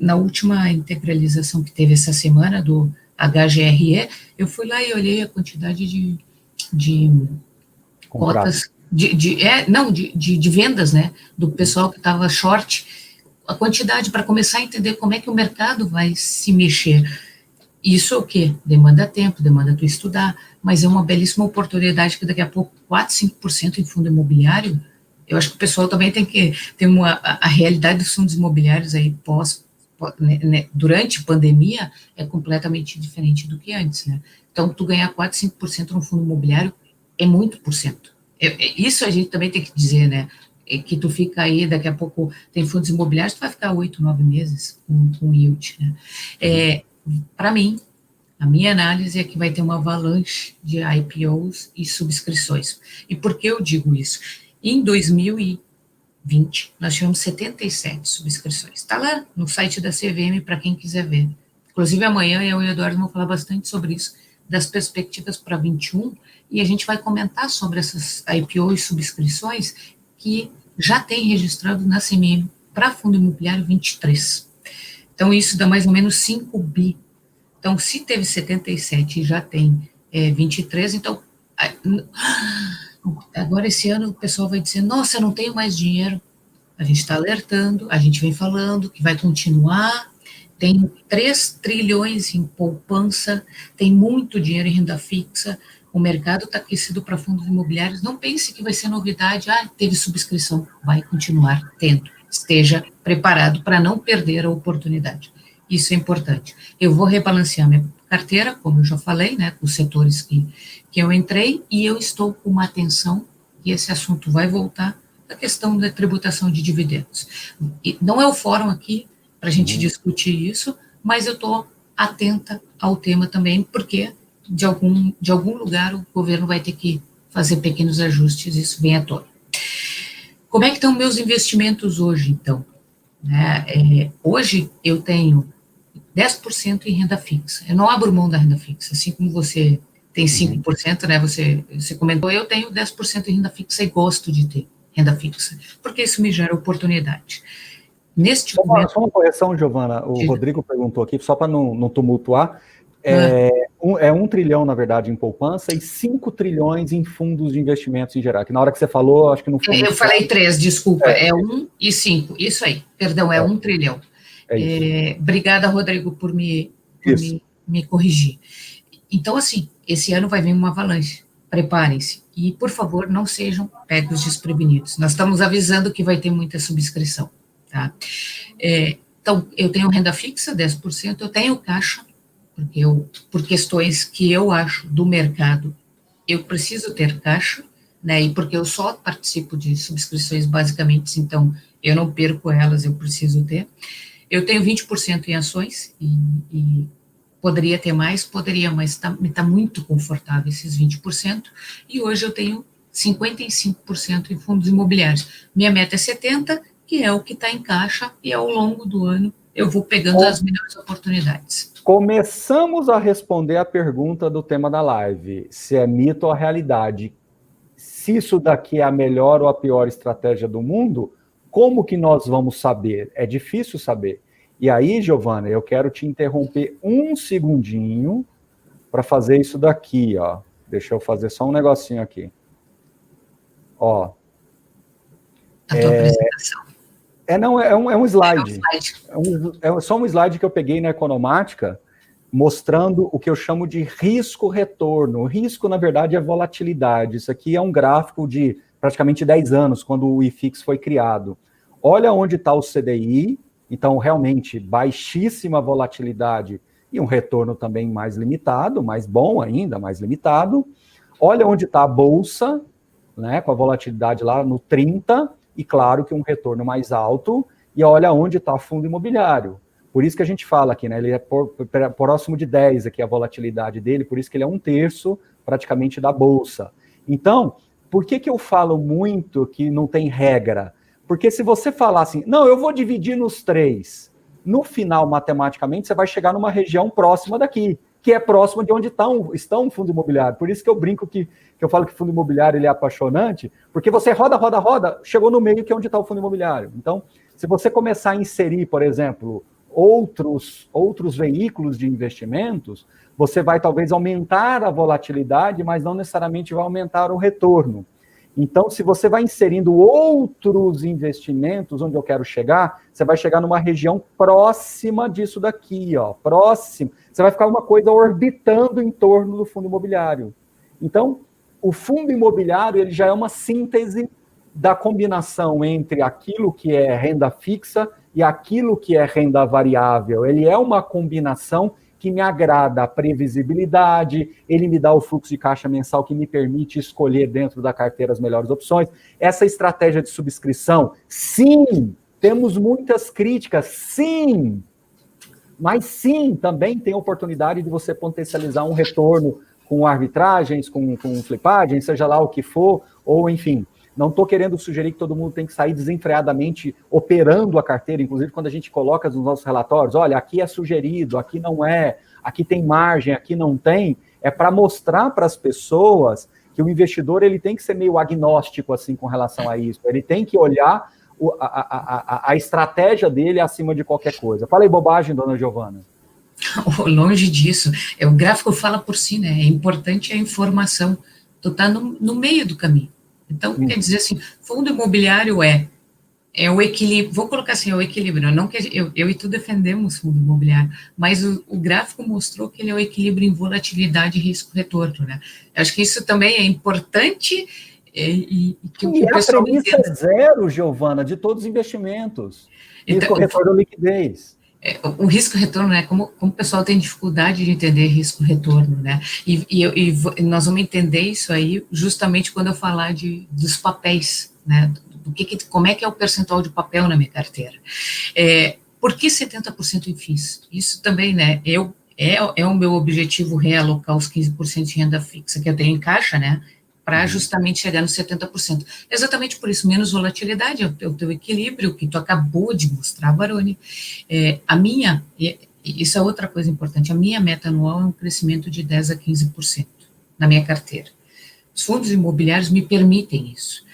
na última integralização que teve essa semana, do HGRE, eu fui lá e olhei a quantidade de cotas, de vendas, né, do pessoal que estava short, a quantidade para começar a entender como é que o mercado vai se mexer. Isso é o quê? Demanda tempo, demanda tu estudar, mas é uma belíssima oportunidade que daqui a pouco 4, 5% em fundo imobiliário, eu acho que o pessoal também tem que ter a realidade dos fundos imobiliários aí durante a pandemia é completamente diferente do que antes, né? Então, tu ganhar 4, 5% no fundo imobiliário é muito por cento. Isso a gente também tem que dizer, né? Que tu fica aí, daqui a pouco tem fundos imobiliários, tu vai ficar 8, 9 meses com yield, né? Para mim, a minha análise é que vai ter uma avalanche de IPOs e subscrições. E por que eu digo isso? Em 2020, nós tivemos 77 subscrições. Está lá no site da CVM para quem quiser ver. Inclusive, amanhã eu e o Eduardo vamos falar bastante sobre isso, das perspectivas para 21, e a gente vai comentar sobre essas IPOs e subscrições que já tem registrado na CVM para fundo imobiliário 23. Então, isso dá mais ou menos 5 bi. Então, se teve 77 e já tem 23, então, agora esse ano o pessoal vai dizer, nossa, eu não tenho mais dinheiro. A gente está alertando, a gente vem falando que vai continuar, tem 3 trilhões em poupança, tem muito dinheiro em renda fixa, o mercado está aquecido para fundos imobiliários, não pense que vai ser novidade, teve subscrição, vai continuar tendo. Esteja preparado para não perder a oportunidade. Isso é importante. Eu vou rebalancear minha carteira, como eu já falei, né, com os setores que eu entrei, e eu estou com uma atenção, e esse assunto vai voltar, a questão da tributação de dividendos. E não é o fórum aqui para a gente discutir isso, mas eu estou atenta ao tema também, porque de algum lugar o governo vai ter que fazer pequenos ajustes, isso vem à tona. Como é que estão meus investimentos hoje, então? Hoje eu tenho 10% em renda fixa. Eu não abro mão da renda fixa, assim como você tem 5%, né? Você comentou, eu tenho 10% em renda fixa e gosto de ter renda fixa, porque isso me gera oportunidade. Neste momento... Só uma correção, Giovana, o Rodrigo perguntou aqui, só para não tumultuar, é 1 trilhão, na verdade, em poupança e 5 trilhões em fundos de investimentos em geral, que na hora que você falou, acho que não foi... Eu falei 3, desculpa, 1 e 5, isso aí, perdão, 1 trilhão. Obrigada, Rodrigo, por me corrigir. Então, assim, esse ano vai vir uma avalanche, preparem-se, e, por favor, não sejam pegos desprevenidos. Nós estamos avisando que vai ter muita subscrição, tá? Então, eu tenho renda fixa, 10%, eu tenho caixa, porque por questões que eu acho do mercado, eu preciso ter caixa, né, e porque eu só participo de subscrições basicamente, então eu não perco elas, eu preciso ter. Eu tenho 20% em ações e poderia ter mais, poderia, mas tá muito confortável esses 20%, e hoje eu tenho 55% em fundos imobiliários. Minha meta é 70%, que é o que está em caixa, e ao longo do ano eu vou pegando as melhores oportunidades. Começamos a responder a pergunta do tema da live, se é mito ou realidade. Se isso daqui é a melhor ou a pior estratégia do mundo, como que nós vamos saber? É difícil saber. E aí, Giovana, eu quero te interromper um segundinho para fazer isso daqui, ó. Deixa eu fazer só um negocinho aqui. Ó. A tua apresentação. É um slide. É só um slide que eu peguei na Economática, mostrando o que eu chamo de risco-retorno. O risco, na verdade, é volatilidade. Isso aqui é um gráfico de praticamente 10 anos, quando o IFIX foi criado. Olha onde está o CDI, então, realmente, baixíssima volatilidade e um retorno também mais limitado, mais bom ainda, mais limitado. Olha onde está a Bolsa, né, com a volatilidade lá no 30, e claro que um retorno mais alto, e olha onde está o fundo imobiliário. Por isso que a gente fala aqui, né, ele é próximo de 10 aqui a volatilidade dele, por isso que ele é 1/3 praticamente da Bolsa. Então, por que eu falo muito que não tem regra? Porque se você falar assim, não, eu vou dividir nos 3, no final, matematicamente, você vai chegar numa região próxima daqui, que é próxima de onde está um fundo imobiliário. Por isso que eu brinco que eu falo que o fundo imobiliário ele é apaixonante, porque você roda, chegou no meio que é onde está o fundo imobiliário. Então, se você começar a inserir, por exemplo, outros veículos de investimentos, você vai talvez aumentar a volatilidade, mas não necessariamente vai aumentar o retorno. Então, se você vai inserindo outros investimentos, onde eu quero chegar, você vai chegar numa região próxima disso daqui, ó, próximo. Você vai ficar uma coisa orbitando em torno do fundo imobiliário. Então, o fundo imobiliário ele já é uma síntese da combinação entre aquilo que é renda fixa e aquilo que é renda variável. Ele é uma combinação que me agrada a previsibilidade, ele me dá o fluxo de caixa mensal que me permite escolher dentro da carteira as melhores opções. Essa estratégia de subscrição, sim, temos muitas críticas, sim, mas sim, também tem oportunidade de você potencializar um retorno com arbitragens, com flipagens, seja lá o que for, ou enfim. Não estou querendo sugerir que todo mundo tem que sair desenfreadamente operando a carteira, inclusive quando a gente coloca nos nossos relatórios, olha, aqui é sugerido, aqui não é, aqui tem margem, aqui não tem, é para mostrar para as pessoas que o investidor ele tem que ser meio agnóstico assim com relação a isso, ele tem que olhar a estratégia dele acima de qualquer coisa. Falei bobagem, dona Giovana? Longe disso, o gráfico fala por si, né? É importante a informação, tu está no meio do caminho. Então, quer dizer assim, fundo imobiliário é o equilíbrio, vou colocar assim, é o equilíbrio, não que eu e tu defendemos fundo imobiliário, mas o gráfico mostrou que ele é o equilíbrio em volatilidade e risco-retorno, né? Acho que isso também é importante e que o pessoal a premissa é zero, Giovana, de todos os investimentos. Risco-retorno liquidez. O risco-retorno, né, como o pessoal tem dificuldade de entender risco-retorno, né, e nós vamos entender isso aí justamente quando eu falar dos papéis, né, como é que é o percentual de papel na minha carteira. Por que 70% em FIIs? Isso também, né, é o meu objetivo realocar os 15% de renda fixa que eu tenho em caixa, né, para justamente chegar nos 70%. Exatamente por isso, menos volatilidade, é o teu equilíbrio, que tu acabou de mostrar, Baroni. Isso é outra coisa importante, a minha meta anual é um crescimento de 10% a 15% na minha carteira. Os fundos imobiliários me permitem isso.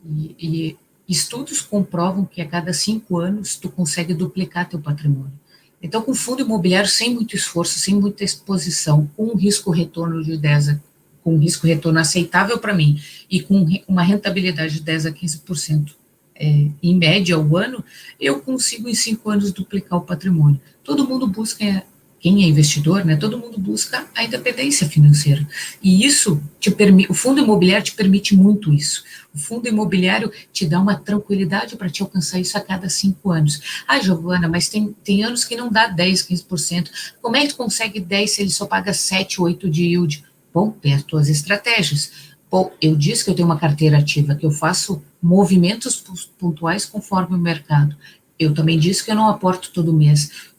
E estudos comprovam que a cada 5 anos tu consegue duplicar teu patrimônio. Então, com fundo imobiliário, sem muito esforço, sem muita exposição, com um risco-retorno de 10% com um risco-retorno aceitável para mim e com uma rentabilidade de 10% a 15% em média ao ano, eu consigo em 5 anos duplicar o patrimônio. Todo mundo busca, quem é investidor, né, todo mundo busca a independência financeira. E isso o fundo imobiliário te permite muito isso. O fundo imobiliário te dá uma tranquilidade para te alcançar isso a cada 5 anos. Ah, Giovana, mas tem anos que não dá 10%, 15%. Como é que tu consegue 10% se ele só paga 7%, 8% de yield? Bom, tem as tuas estratégias. Bom, eu disse que eu tenho uma carteira ativa, que eu faço movimentos pontuais conforme o mercado. Eu também disse que eu não aporto todo mês.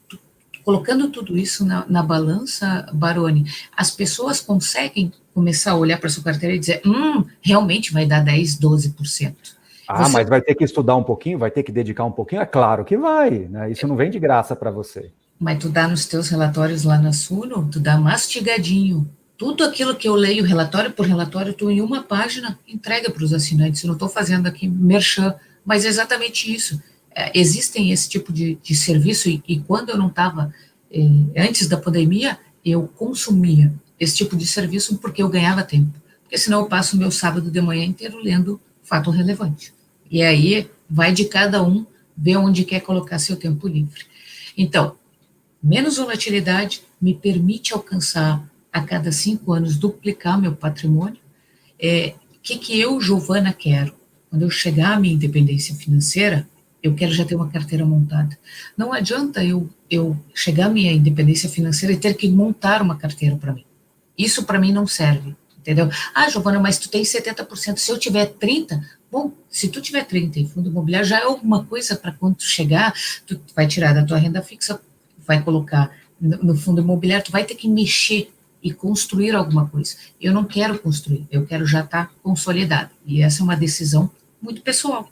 Colocando tudo isso na balança, Baroni, as pessoas conseguem começar a olhar para a sua carteira e dizer, realmente vai dar 10, 12%. Mas vai ter que estudar um pouquinho, vai ter que dedicar um pouquinho? É claro que vai, né? Isso não vem de graça para você. Mas tu dá nos teus relatórios lá na Suno, tu dá mastigadinho. Tudo aquilo que eu leio, relatório por relatório, tu em uma página entrega para os assinantes. Eu não estou fazendo aqui merchan, mas é exatamente isso. Existem esse tipo de serviço e quando eu não estava, antes da pandemia, eu consumia esse tipo de serviço porque eu ganhava tempo. Porque senão eu passo o meu sábado de manhã inteiro lendo fato relevante. E aí vai de cada um ver onde quer colocar seu tempo livre. Então, menos volatilidade me permite alcançar a cada 5 anos duplicar meu patrimônio. O que eu, Giovana, quero? Quando eu chegar à minha independência financeira, eu quero já ter uma carteira montada. Não adianta eu chegar à minha independência financeira e ter que montar uma carteira para mim. Isso para mim não serve, entendeu? Giovana, mas tu tem 70%, se eu tiver 30%, bom, se tu tiver 30% em fundo imobiliário, já é alguma coisa para quando tu chegar, tu vai tirar da tua renda fixa, vai colocar no fundo imobiliário, tu vai ter que mexer e construir alguma coisa. Eu não quero construir, eu quero já estar consolidado. E essa é uma decisão muito pessoal.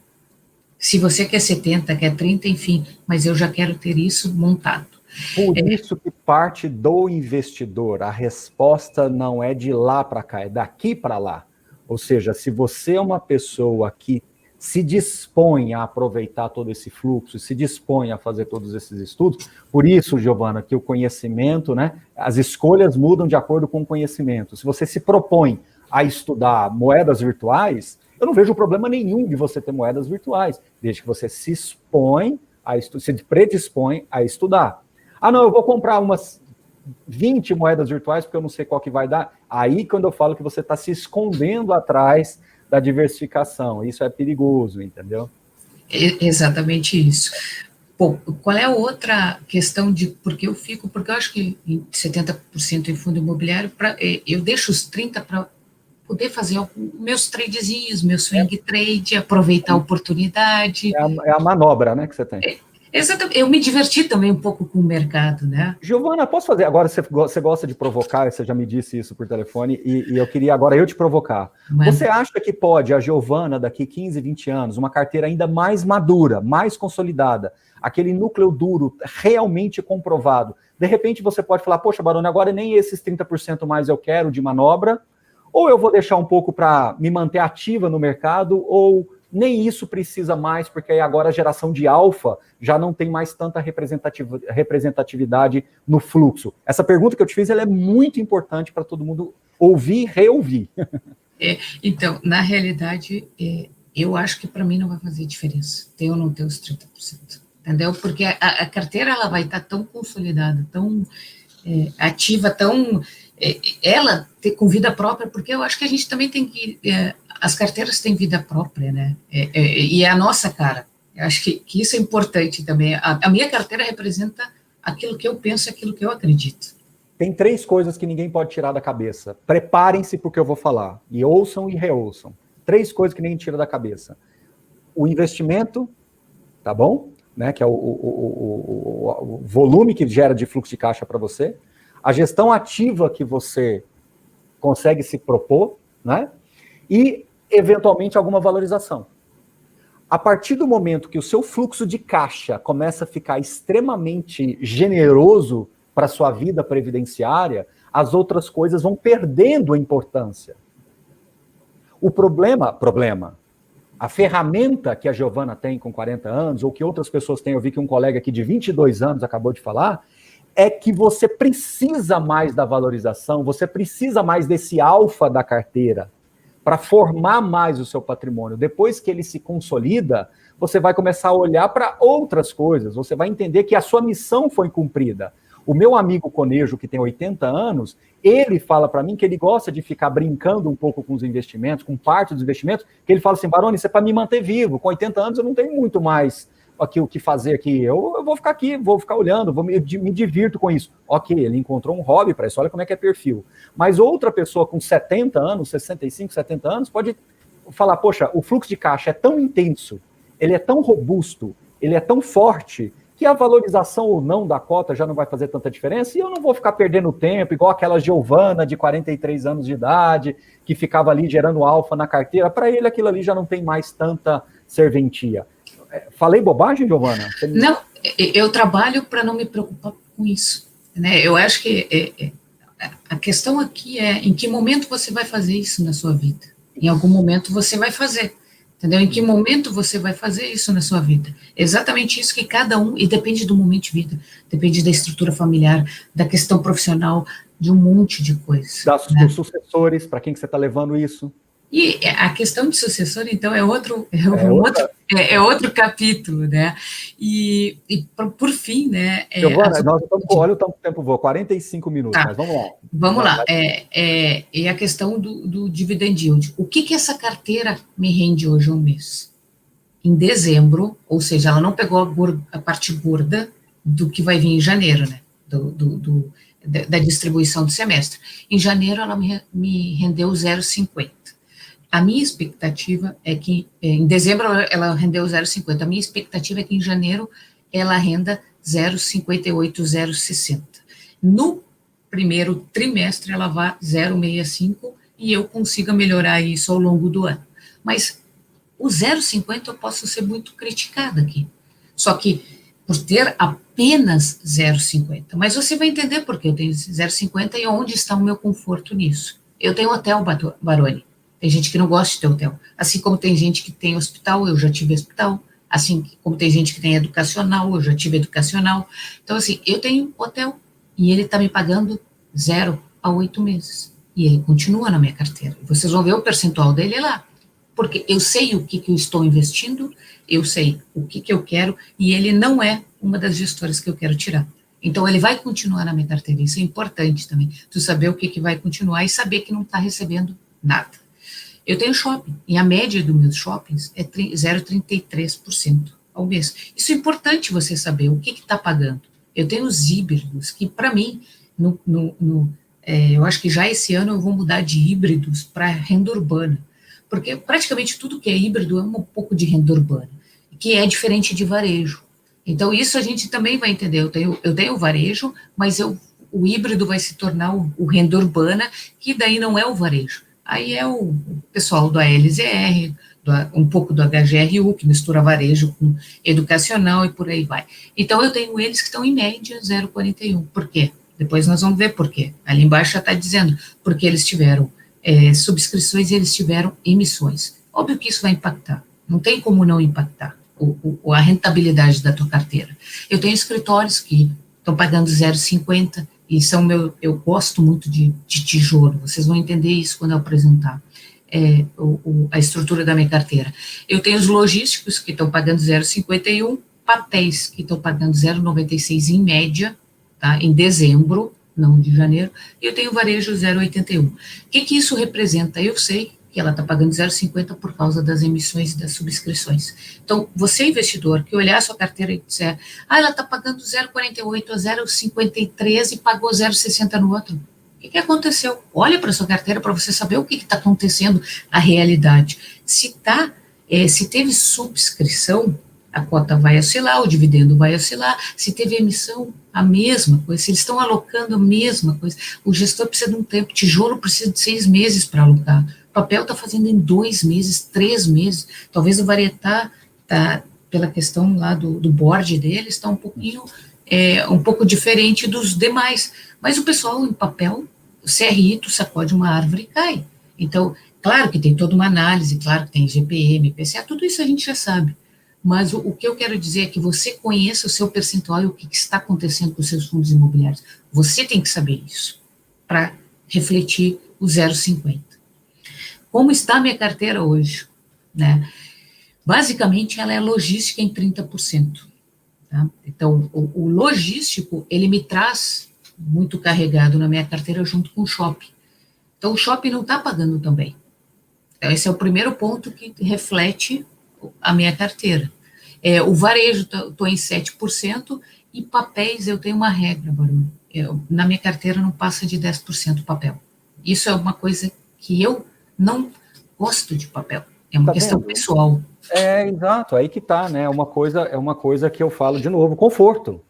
Se você quer 70, quer 30, enfim, mas eu já quero ter isso montado. Por isso que parte do investidor, a resposta não é de lá para cá, é daqui para lá. Ou seja, se você é uma pessoa que se dispõe a aproveitar todo esse fluxo, se dispõe a fazer todos esses estudos, por isso, Giovana, que o conhecimento, né, as escolhas mudam de acordo com o conhecimento. Se você se propõe a estudar moedas virtuais, eu não vejo problema nenhum de você ter moedas virtuais, desde que você se expõe se predispõe a estudar. Não, eu vou comprar umas 20 moedas virtuais porque eu não sei qual que vai dar. Aí, quando eu falo que você está se escondendo atrás da diversificação, isso é perigoso, entendeu? Exatamente isso. Bom, qual é a outra questão de porque eu acho que 70% em fundo imobiliário, eu deixo os 30% para poder fazer meus tradezinhos, meu swing trade, aproveitar a oportunidade. É a manobra, né, que você tem. Exatamente. Eu me diverti também um pouco com o mercado, né? Giovana, posso fazer? Agora você gosta de provocar, você já me disse isso por telefone, e eu queria agora eu te provocar. Você acha que pode a Giovana, daqui 15, 20 anos, uma carteira ainda mais madura, mais consolidada, aquele núcleo duro realmente comprovado, de repente você pode falar, poxa, Baroni, agora nem esses 30% mais eu quero de manobra, ou eu vou deixar um pouco para me manter ativa no mercado, ou nem isso precisa mais, porque aí agora a geração de alfa já não tem mais tanta representatividade no fluxo. Essa pergunta que eu te fiz, ela é muito importante para todo mundo ouvir e reouvir. Então, na realidade, eu acho que para mim não vai fazer diferença ter ou não ter os 30%, entendeu? Porque a carteira ela vai estar tão consolidada, tão ativa, tão... ela ter com vida própria, porque eu acho que a gente também tem que... as carteiras têm vida própria, né? E é a nossa cara. Eu acho que isso é importante também. A minha carteira representa aquilo que eu penso, aquilo que eu acredito. Tem 3 coisas que ninguém pode tirar da cabeça. Preparem-se porque eu vou falar. E ouçam e reouçam. 3 coisas que ninguém tira da cabeça. O investimento, tá bom? Né? Que é o volume que gera de fluxo de caixa para você. A gestão ativa que você consegue se propor, né? E, eventualmente, alguma valorização. A partir do momento que o seu fluxo de caixa começa a ficar extremamente generoso para a sua vida previdenciária, as outras coisas vão perdendo a importância. O problema, a ferramenta que a Giovana tem com 40 anos, ou que outras pessoas têm, eu vi que um colega aqui de 22 anos acabou de falar, é que você precisa mais da valorização, você precisa mais desse alfa da carteira, para formar mais o seu patrimônio. Depois que ele se consolida, você vai começar a olhar para outras coisas, você vai entender que a sua missão foi cumprida. O meu amigo Conejo, que tem 80 anos, ele fala para mim que ele gosta de ficar brincando um pouco com os investimentos, com parte dos investimentos, que ele fala assim, Baroni, isso é para me manter vivo, com 80 anos eu não tenho muito mais aqui o que fazer aqui, eu vou ficar aqui, vou ficar olhando, me divirto com isso. Ok, ele encontrou um hobby para isso, olha como é que é perfil. Mas outra pessoa com 70 anos, 65, 70 anos, pode falar, poxa, o fluxo de caixa é tão intenso, ele é tão robusto, ele é tão forte, que a valorização ou não da cota já não vai fazer tanta diferença, e eu não vou ficar perdendo tempo, igual aquela Giovana de 43 anos de idade, que ficava ali gerando alfa na carteira, para ele aquilo ali já não tem mais tanta serventia. Falei bobagem, Giovana? Não, eu trabalho para não me preocupar com isso, né? Eu acho que a questão aqui é em que momento você vai fazer isso na sua vida. Em algum momento você vai fazer, entendeu? Em que momento você vai fazer isso na sua vida? Exatamente isso que cada um, e depende do momento de vida, depende da estrutura familiar, da questão profissional, de um monte de coisas. Dos sucessores, para quem que você está levando isso? E a questão de sucessor, então, é outro capítulo, né? E por fim, né? Giovana, nós estamos, olha o tempo voa, 45 minutos, tá. Mas vamos lá. Vamos lá. E a questão do dividend yield. O que essa carteira me rende hoje um mês? Em dezembro, ou seja, ela não pegou a parte gorda do que vai vir em janeiro, né? Da distribuição do semestre. Em janeiro, ela me rendeu 0,50. A minha expectativa é que, em dezembro, ela rendeu 0,50. A minha expectativa é que, em janeiro, ela renda 0,58, 0,60. No primeiro trimestre, ela vá 0,65 e eu consiga melhorar isso ao longo do ano. Mas o 0,50 eu posso ser muito criticada aqui. Só que, por ter apenas 0,50. Mas você vai entender por que eu tenho 0,50 e onde está o meu conforto nisso. Eu tenho hotel, Baroni. Tem gente que não gosta de ter hotel. Assim como tem gente que tem hospital, eu já tive hospital. Assim como tem gente que tem educacional, eu já tive educacional. Então, assim, eu tenho hotel e ele está me pagando 0 a 8 meses. E ele continua na minha carteira. Vocês vão ver o percentual dele lá. Porque eu sei o que eu estou investindo, eu sei o que eu quero, e ele não é uma das gestoras que eu quero tirar. Então, ele vai continuar na minha carteira. Isso é importante também, tu saber o que vai continuar e saber que não está recebendo nada. Eu tenho shopping, e a média dos meus shoppings é 0,33% ao mês. Isso é importante você saber o que está pagando. Eu tenho os híbridos, que para mim, eu acho que já esse ano eu vou mudar de híbridos para renda urbana, porque praticamente tudo que é híbrido é um pouco de renda urbana, que é diferente de varejo. Então, isso a gente também vai entender. Eu tenho varejo, mas o híbrido vai se tornar o renda urbana, que daí não é o varejo. Aí é o pessoal do ALZR, um pouco do HGRU, que mistura varejo com educacional e por aí vai. Então, eu tenho eles que estão em média 0,41. Por quê? Depois nós vamos ver por quê. Ali embaixo já está dizendo, porque eles tiveram subscrições e eles tiveram emissões. Óbvio que isso vai impactar. Não tem como não impactar a rentabilidade da tua carteira. Eu tenho escritórios que estão pagando 0,50, e eu gosto muito de tijolo, vocês vão entender isso quando eu apresentar a estrutura da minha carteira. Eu tenho os logísticos que estão pagando 0,51, papéis que estão pagando 0,96 em média, tá, em dezembro, não de janeiro, e eu tenho varejo 0,81. O que isso representa? Eu sei que ela está pagando 0,50 por causa das emissões e das subscrições. Então, você, investidor, que olhar a sua carteira e disser, ela está pagando 0,48 a 0,53 e pagou 0,60 no outro. O que aconteceu? Olha para a sua carteira para você saber o que está acontecendo, a realidade. Se teve subscrição, a cota vai oscilar, o dividendo vai oscilar. Se teve emissão, a mesma coisa. Se eles estão alocando, a mesma coisa. O gestor precisa de um tempo, tijolo precisa de 6 meses para alocar. Papel está fazendo em 2 meses, 3 meses. Talvez o Varietá, pela questão lá do board deles, está um pouco diferente dos demais. Mas o pessoal em papel, o CRI, tu sacode uma árvore e cai. Então, claro que tem toda uma análise, claro que tem GPM, PCA, tudo isso a gente já sabe. Mas o que eu quero dizer é que você conheça o seu percentual e o que está acontecendo com os seus fundos imobiliários. Você tem que saber isso para refletir o 0,50. Como está a minha carteira hoje? Né? Basicamente, ela é logística em 30%. Tá? Então, o logístico, ele me traz muito carregado na minha carteira junto com o shopping. Então, o shopping não está pagando também. Então, esse é o primeiro ponto que reflete a minha carteira. O varejo, estou em 7%, e papéis, eu tenho uma regra, Barulho. Na minha carteira não passa de 10% papel. Isso é uma coisa que eu não gosto de papel. É uma questão pessoal. Exato, aí que tá, né? É uma coisa que eu falo de novo, conforto.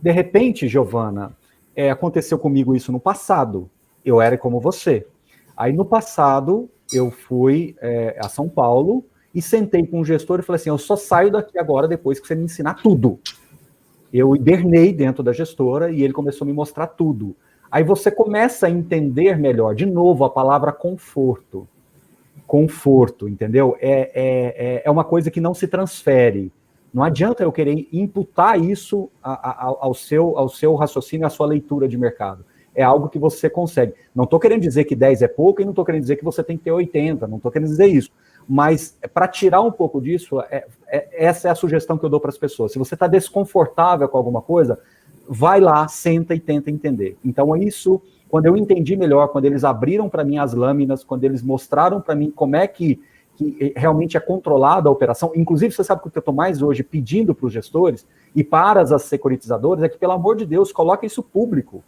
De repente, Giovana, aconteceu comigo isso no passado. Eu era como você. Aí, no passado, eu fui a São Paulo e sentei com um gestor e falei assim, eu só saio daqui agora depois que você me ensinar tudo. Eu hibernei dentro da gestora e ele começou a me mostrar tudo. Aí você começa a entender melhor, de novo, a palavra conforto. Conforto, entendeu? É uma coisa que não se transfere. Não adianta eu querer imputar isso ao seu raciocínio, à sua leitura de mercado. É algo que você consegue. Não estou querendo dizer que 10 é pouco e não estou querendo dizer que você tem que ter 80, não estou querendo dizer isso. Mas para tirar um pouco disso, essa é a sugestão que eu dou para as pessoas. Se você está desconfortável com alguma coisa, vai lá, senta e tenta entender. Então, isso, quando eu entendi melhor, quando eles abriram para mim as lâminas, quando eles mostraram para mim como é que realmente é controlada a operação, inclusive, você sabe o que eu estou mais hoje pedindo para os gestores e para as securitizadoras, é que, pelo amor de Deus, coloque isso público.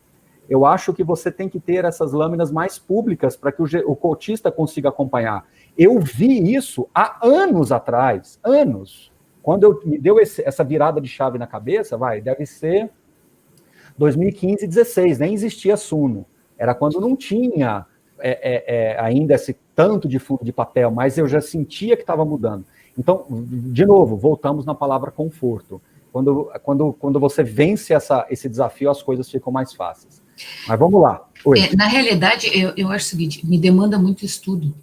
Eu acho que você tem que ter essas lâminas mais públicas para que o cotista consiga acompanhar. Eu vi isso há anos atrás, anos. Quando me deu essa virada de chave na cabeça, deve ser 2015, 16, nem existia Suno. Era quando não tinha ainda esse tanto de fundo de papel, mas eu já sentia que estava mudando. Então, de novo, voltamos na palavra conforto. Quando você vence esse desafio, as coisas ficam mais fáceis. Mas vamos lá. Na realidade, eu acho o seguinte, me demanda muito estudo,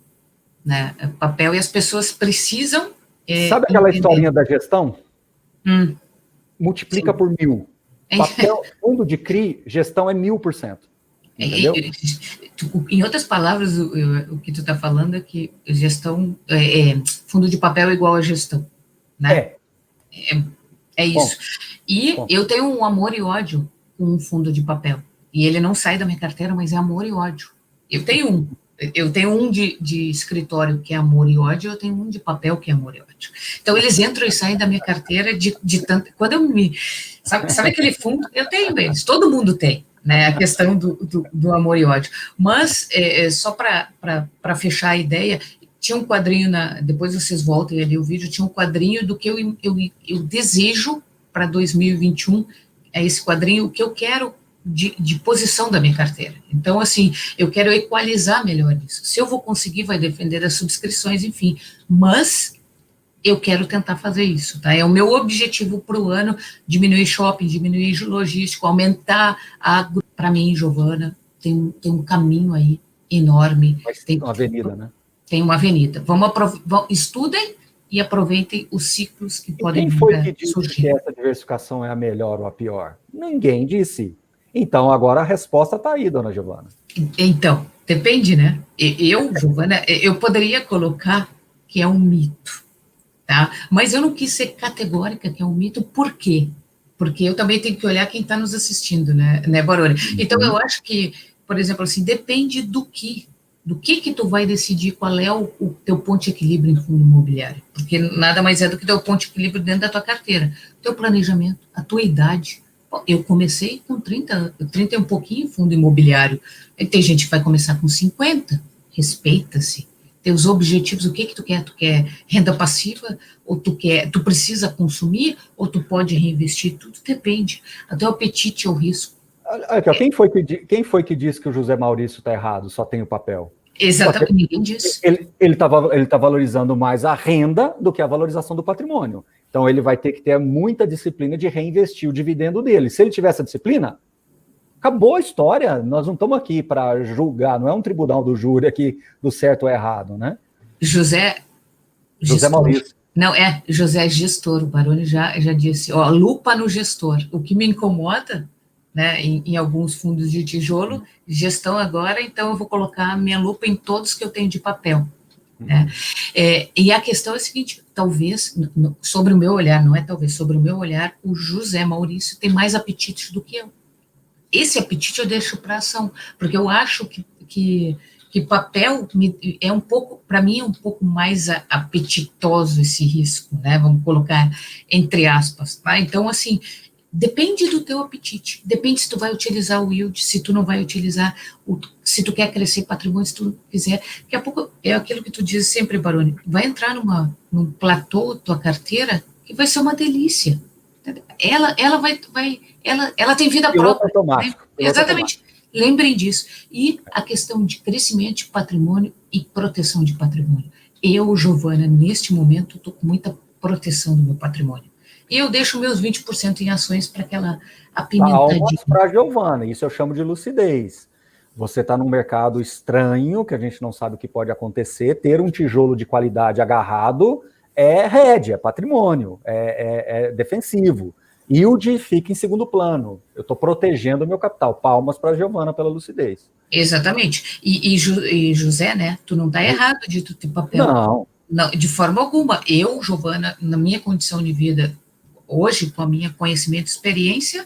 né? Papel, e as pessoas precisam... Sabe aquela historinha da gestão? Multiplica por 1000. Papel, fundo de CRI, gestão é 1000%. Entendeu? Em outras palavras, o que tu está falando é que gestão, fundo de papel é igual a gestão, né? É isso. Eu tenho um amor e ódio com um fundo de papel. E ele não sai da minha carteira, mas é amor e ódio. Eu tenho um de escritório que é amor e ódio, eu tenho um de papel que é amor e ódio. Então, eles entram e saem da minha carteira de tanto... Quando eu me... Sabe aquele fundo? Eu tenho eles, todo mundo tem, né? A questão do amor e ódio. Mas, só para fechar a ideia, tinha um quadrinho, depois vocês voltem ali o vídeo, tinha um quadrinho do que eu desejo para 2021, esse quadrinho, o que eu quero de posição da minha carteira. Então, assim, eu quero equalizar melhor isso. Se eu vou conseguir, vai depender das subscrições, enfim, mas eu quero tentar fazer isso, tá? É o meu objetivo para o ano, diminuir shopping, diminuir logístico, aumentar para mim, Giovana, tem um caminho aí enorme. Mas tem uma avenida, né? Tem uma avenida. Estudem e aproveitem os ciclos que podem surgir. Quem foi que disse que essa diversificação é a melhor ou a pior? Ninguém disse. Então, agora a resposta está aí, dona Giovana. Então, depende, né? Giovana, eu poderia colocar que é um mito, tá? Mas eu não quis ser categórica que é um mito, por quê? Porque eu também tenho que olhar quem está nos assistindo, né, Baroni? Então, eu acho que, por exemplo, assim, depende do que tu vai decidir qual é o teu ponto de equilíbrio em fundo imobiliário, porque nada mais é do que teu ponto de equilíbrio dentro da tua carteira, teu planejamento, a tua idade. Eu comecei com 30 e um pouquinho fundo imobiliário, tem gente que vai começar com 50, respeita-se, teus objetivos, o que tu quer? Tu quer renda passiva, ou tu precisa consumir, ou tu pode reinvestir, tudo depende, até o apetite ao risco. Quem foi que disse que o José Maurício está errado, só tem o papel? Exatamente, ninguém disse. Ele tá valorizando mais a renda do que a valorização do patrimônio. Então, ele vai ter que ter muita disciplina de reinvestir o dividendo dele. Se ele tiver essa disciplina, acabou a história. Nós não estamos aqui para julgar, não é um tribunal do júri aqui do certo ou errado, né? José Maurício. Não, José gestor, o Baroni já disse, lupa no gestor. O que me incomoda, né, em alguns fundos de tijolo, gestão agora, então eu vou colocar a minha lupa em todos que eu tenho de papel. Né? E a questão é a seguinte, talvez, sobre o meu olhar, não é talvez, sobre o meu olhar, o José Maurício tem mais apetite do que eu. Esse apetite eu deixo para ação, porque eu acho que que papel é um pouco, para mim, é um pouco mais apetitoso esse risco, né? Vamos colocar entre aspas, tá? Então, assim, depende do teu apetite, depende se tu vai utilizar o yield, se tu não vai utilizar, se tu quer crescer patrimônio, se tu não quiser. Daqui a pouco é aquilo que tu diz sempre, Baroni, vai entrar num platô, tua carteira, que vai ser uma delícia. Ela tem vida Piloto própria. automático. Né? Exatamente. Lembrem disso. E a questão de crescimento de patrimônio e proteção de patrimônio. Eu, Giovana, neste momento, estou com muita proteção do meu patrimônio. E eu deixo meus 20% em ações para aquela apimentadinha. Palmas para a Giovana, isso eu chamo de lucidez. Você está num mercado estranho, que a gente não sabe o que pode acontecer, ter um tijolo de qualidade agarrado é hedge, é patrimônio, é defensivo. Yield fica em segundo plano. Eu estou protegendo o meu capital. Palmas para a Giovana pela lucidez. Exatamente. E José, né, tu não está errado de tu ter papel. Não, de forma alguma. Eu, Giovana, na minha condição de vida, hoje, com a minha conhecimento e experiência,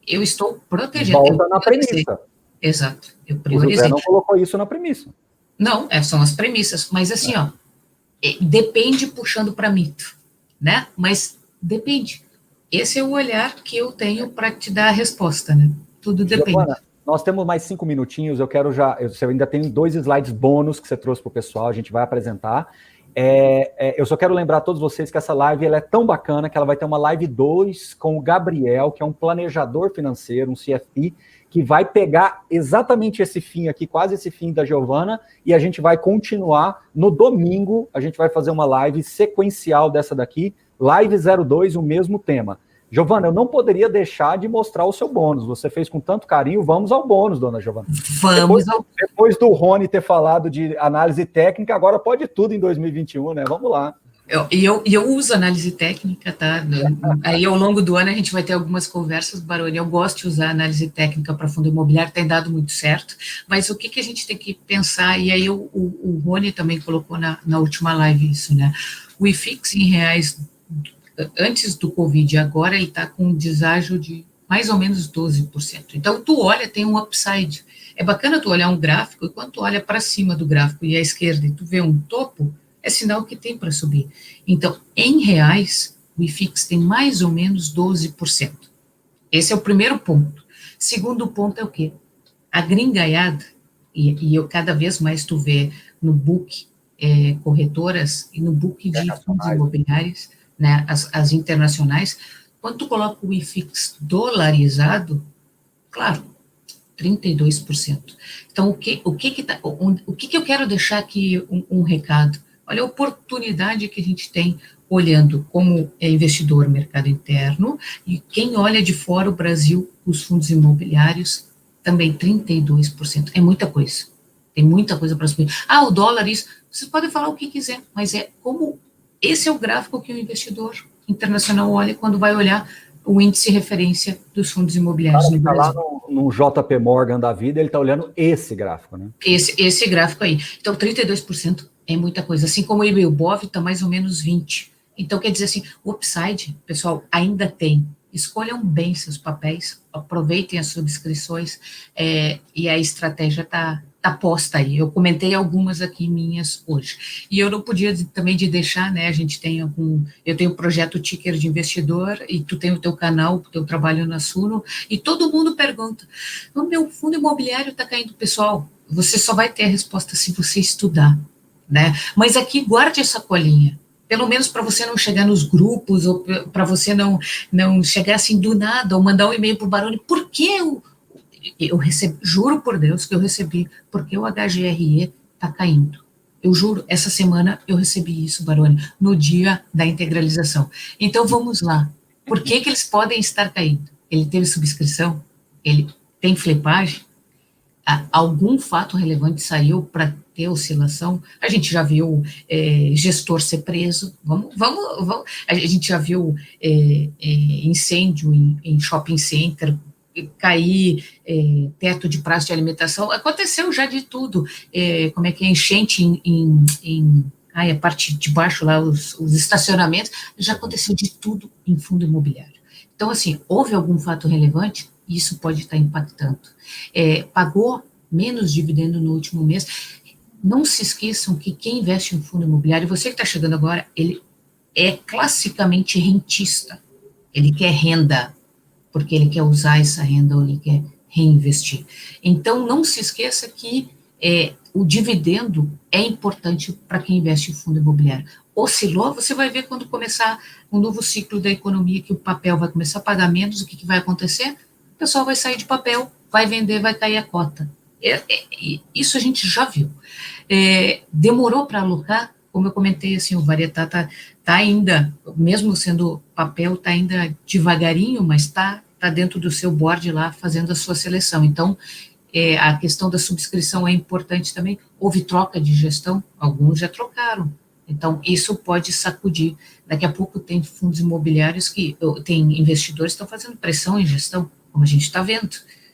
eu estou protegendo. Volta na premissa. Exato. Eu priorizei. O José não colocou isso na premissa. Não, são as premissas. Mas assim, ó, depende puxando para mito, né? Mas depende. Esse é o olhar que eu tenho para te dar a resposta, né? Tudo depende. Giovana, nós temos mais 5 minutinhos, eu quero você ainda tem 2 slides bônus que você trouxe para o pessoal, a gente vai apresentar. Eu só quero lembrar a todos vocês que essa live ela é tão bacana que ela vai ter uma live 2 com o Gabriel, que é um planejador financeiro, um CFP, que vai pegar exatamente esse fim aqui, quase esse fim da Giovana, e a gente vai continuar no domingo, a gente vai fazer uma live sequencial dessa daqui, live 02, o mesmo tema. Giovana, eu não poderia deixar de mostrar o seu bônus. Você fez com tanto carinho. Vamos ao bônus, dona Giovana. Vamos depois do Rony ter falado de análise técnica, agora pode tudo em 2021, né? Vamos lá. Eu uso análise técnica, tá? Aí, ao longo do ano, a gente vai ter algumas conversas, Baroni. Eu gosto de usar análise técnica para fundo imobiliário, tem dado muito certo. Mas o que a gente tem que pensar, e aí o Rony também colocou na última live isso, né? O IFIX em reais antes do Covid, agora ele está com um deságio de mais ou menos 12%. Então, tu olha, tem um upside. É bacana tu olhar um gráfico, e quando tu olha para cima do gráfico e à esquerda e tu vê um topo, é sinal que tem para subir. Então, em reais, o IFIX tem mais ou menos 12%. Esse é o primeiro ponto. Segundo ponto é o quê? A gringaiada, e eu cada vez mais tu vê no book corretoras e no book de fundos imobiliários, né, as internacionais, quando tu coloca o IFIX dolarizado, claro, 32%. Então, o que eu quero deixar aqui um recado? Olha a oportunidade que a gente tem olhando como investidor mercado interno, e quem olha de fora o Brasil, os fundos imobiliários, também 32%. É muita coisa. Tem muita coisa para subir. O dólar, isso. Vocês podem falar o que quiser, mas esse é o gráfico que o investidor internacional olha quando vai olhar o índice de referência dos fundos imobiliários no Brasil. Lá no JP Morgan da vida, ele está olhando esse gráfico, né? Esse gráfico aí. Então, 32% é muita coisa. Assim como o IBOV está mais ou menos 20%. Então, quer dizer assim, o upside, pessoal, ainda tem. Escolham bem seus papéis, aproveitem as subscrições, e a estratégia está posta aí. Eu comentei algumas aqui minhas hoje. E eu não podia também de deixar, né, eu tenho o projeto Ticker de Investidor, e tu tem o teu canal, o teu trabalho na Suno, e todo mundo pergunta, o meu fundo imobiliário está caindo. Pessoal, você só vai ter a resposta se você estudar, né? Mas aqui, guarde essa colinha, pelo menos para você não chegar nos grupos, ou para você não chegar assim do nada, ou mandar um e-mail para o Baroni, por que eu recebi, juro por Deus que eu recebi, porque o HGRE está caindo. Eu juro, essa semana eu recebi isso, Baroni, no dia da integralização. Então vamos lá. Por que eles podem estar caindo? Ele teve subscrição? Ele tem flepagem? Algum fato relevante saiu para ter oscilação? A gente já viu gestor ser preso, a gente já viu incêndio em shopping center, cair teto de praça de alimentação, aconteceu já de tudo, como é que é, enchente a parte de baixo lá, os estacionamentos, já aconteceu de tudo em fundo imobiliário. Então, assim, houve algum fato relevante, isso pode estar impactando. Pagou menos dividendo no último mês, não se esqueçam que quem investe em fundo imobiliário, você que está chegando agora, ele é classicamente rentista. Ele quer renda, porque ele quer usar essa renda ou ele quer reinvestir. Então, não se esqueça que o dividendo é importante para quem investe em fundo imobiliário. Oscilou, você vai ver quando começar um novo ciclo da economia, que o papel vai começar a pagar menos, o que vai acontecer? O pessoal vai sair de papel, vai vender, vai cair a cota. Isso a gente já viu. Demorou para alocar, como eu comentei, assim, o Varietá está ainda, mesmo sendo papel, está ainda devagarinho, mas está dentro do seu board lá, fazendo a sua seleção. Então, a questão da subscrição é importante também. Houve troca de gestão, alguns já trocaram. Então, isso pode sacudir. Daqui a pouco tem fundos imobiliários tem investidores que estão fazendo pressão em gestão, como a gente está vendo.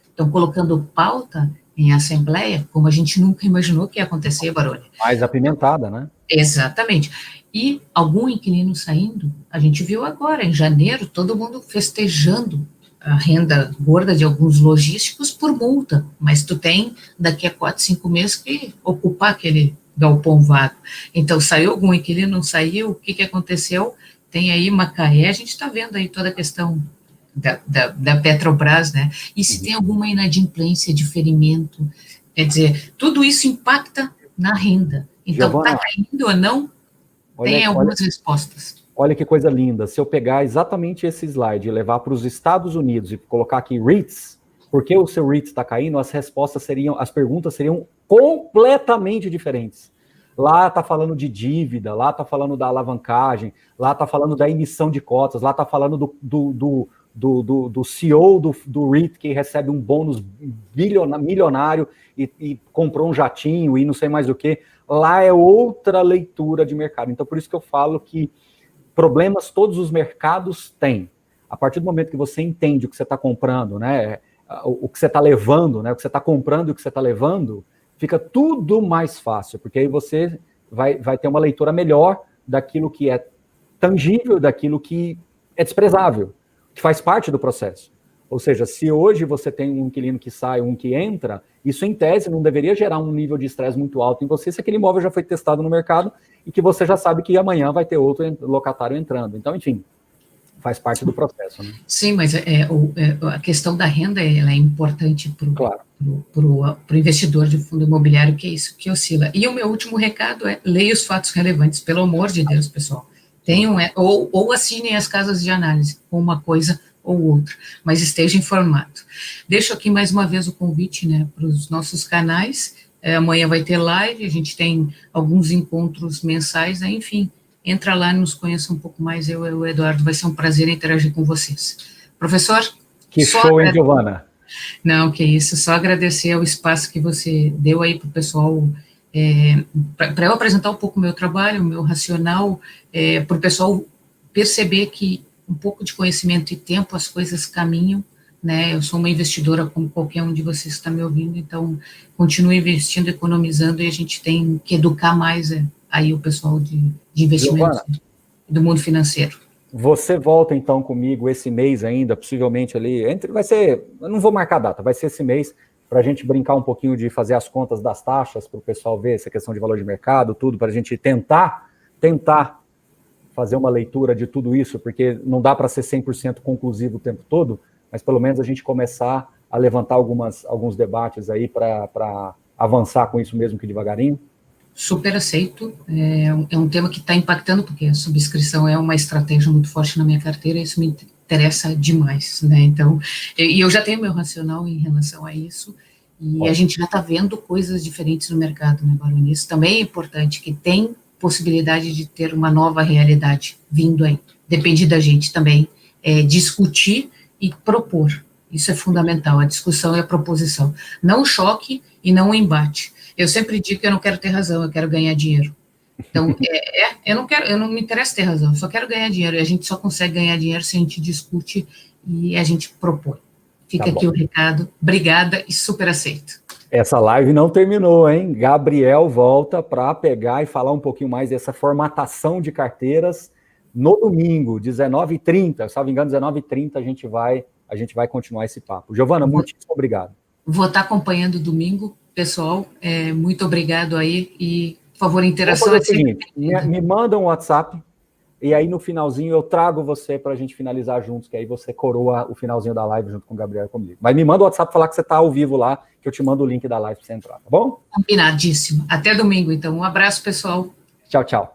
Estão colocando pauta em assembleia, como a gente nunca imaginou que ia acontecer, Baroni. Mais apimentada, né? Exatamente. E algum inquilino saindo, a gente viu agora, em janeiro, todo mundo festejando a renda gorda de alguns logísticos por multa, mas tu tem daqui a 4, 5 meses que ocupar aquele galpão vago. Então, saiu algum inquilino, não saiu, o que aconteceu? Tem aí Macaé, a gente está vendo aí toda a questão da Petrobras, né? E se tem alguma inadimplência, diferimento, quer dizer, tudo isso impacta na renda. Então, está caindo ou não, tem algumas respostas. Olha que coisa linda, se eu pegar exatamente esse slide e levar para os Estados Unidos e colocar aqui REITs, por que o seu REIT está caindo, as perguntas seriam completamente diferentes. Lá está falando de dívida, lá está falando da alavancagem, lá está falando da emissão de cotas, lá está falando do CEO do REIT que recebe um bônus milionário e comprou um jatinho e não sei mais o que. Lá é outra leitura de mercado. Então, por isso que eu falo que problemas todos os mercados têm. A partir do momento que você entende o que você está comprando, né, o que você está levando, né, o que você está comprando e o que você está levando, fica tudo mais fácil, porque aí você vai ter uma leitura melhor daquilo que é tangível, daquilo que é desprezável, que faz parte do processo. Ou seja, se hoje você tem um inquilino que sai, um que entra, isso em tese não deveria gerar um nível de estresse muito alto em você se aquele imóvel já foi testado no mercado e que você já sabe que amanhã vai ter outro locatário entrando. Então, enfim, faz parte do processo, né? Sim, mas a questão da renda ela é importante para o investidor de fundo imobiliário, que é isso que oscila. E o meu último recado é: leia os fatos relevantes, pelo amor de Deus, pessoal. Ou assinem as casas de análise, com uma coisa ou outra, mas esteja informado. Deixo aqui mais uma vez o convite, né, para os nossos canais. Amanhã vai ter live, a gente tem alguns encontros mensais, né, enfim, entra lá e nos conheça um pouco mais. Eu e o Eduardo, vai ser um prazer interagir com vocês. Professor? Que show, hein, Giovana? Não, que isso, só agradecer o espaço que você deu aí para o pessoal, para eu apresentar um pouco o meu trabalho, o meu racional, para o pessoal perceber que um pouco de conhecimento e tempo, as coisas caminham, né? Eu sou uma investidora como qualquer um de vocês que está me ouvindo, então continue investindo, economizando, e a gente tem que educar mais aí o pessoal de investimentos do mundo financeiro. Você volta então comigo esse mês ainda, possivelmente ali, vai ser, eu não vou marcar a data, vai ser esse mês, para a gente brincar um pouquinho de fazer as contas das taxas, para o pessoal ver essa questão de valor de mercado, tudo, para a gente tentar fazer uma leitura de tudo isso, porque não dá para ser 100% conclusivo o tempo todo, mas pelo menos a gente começar a levantar alguns debates aí para avançar com isso mesmo que devagarinho. Super aceito, é um tema que está impactando, porque a subscrição é uma estratégia muito forte na minha carteira, isso me interessa demais, né, então, e eu já tenho meu racional em relação a isso, e a gente já está vendo coisas diferentes no mercado, né, Baroni, isso também é importante, que tem possibilidade de ter uma nova realidade vindo aí, depende da gente também discutir e propor, isso é fundamental, a discussão e a proposição, não o choque e não o embate. Eu sempre digo que eu não quero ter razão, eu quero ganhar dinheiro. Então, eu não me interessa ter razão, eu só quero ganhar dinheiro, e a gente só consegue ganhar dinheiro se a gente discute e a gente propõe. Fica aqui o recado, obrigada e super aceito. Essa live não terminou, hein? Gabriel volta para pegar e falar um pouquinho mais dessa formatação de carteiras no domingo, 19h30, se não me engano, 19h30 a gente vai continuar esse papo. Giovana, muitíssimo obrigado. Vou estar acompanhando domingo, pessoal, muito obrigado aí e, por favor, interação. Vou fazer o seguinte, me manda um WhatsApp e aí no finalzinho eu trago você para a gente finalizar juntos, que aí você coroa o finalzinho da live junto com o Gabriel e comigo. Mas me manda o WhatsApp falar que você está ao vivo lá, que eu te mando o link da live para você entrar, tá bom? Combinadíssimo. Até domingo, então. Um abraço, pessoal. Tchau, tchau.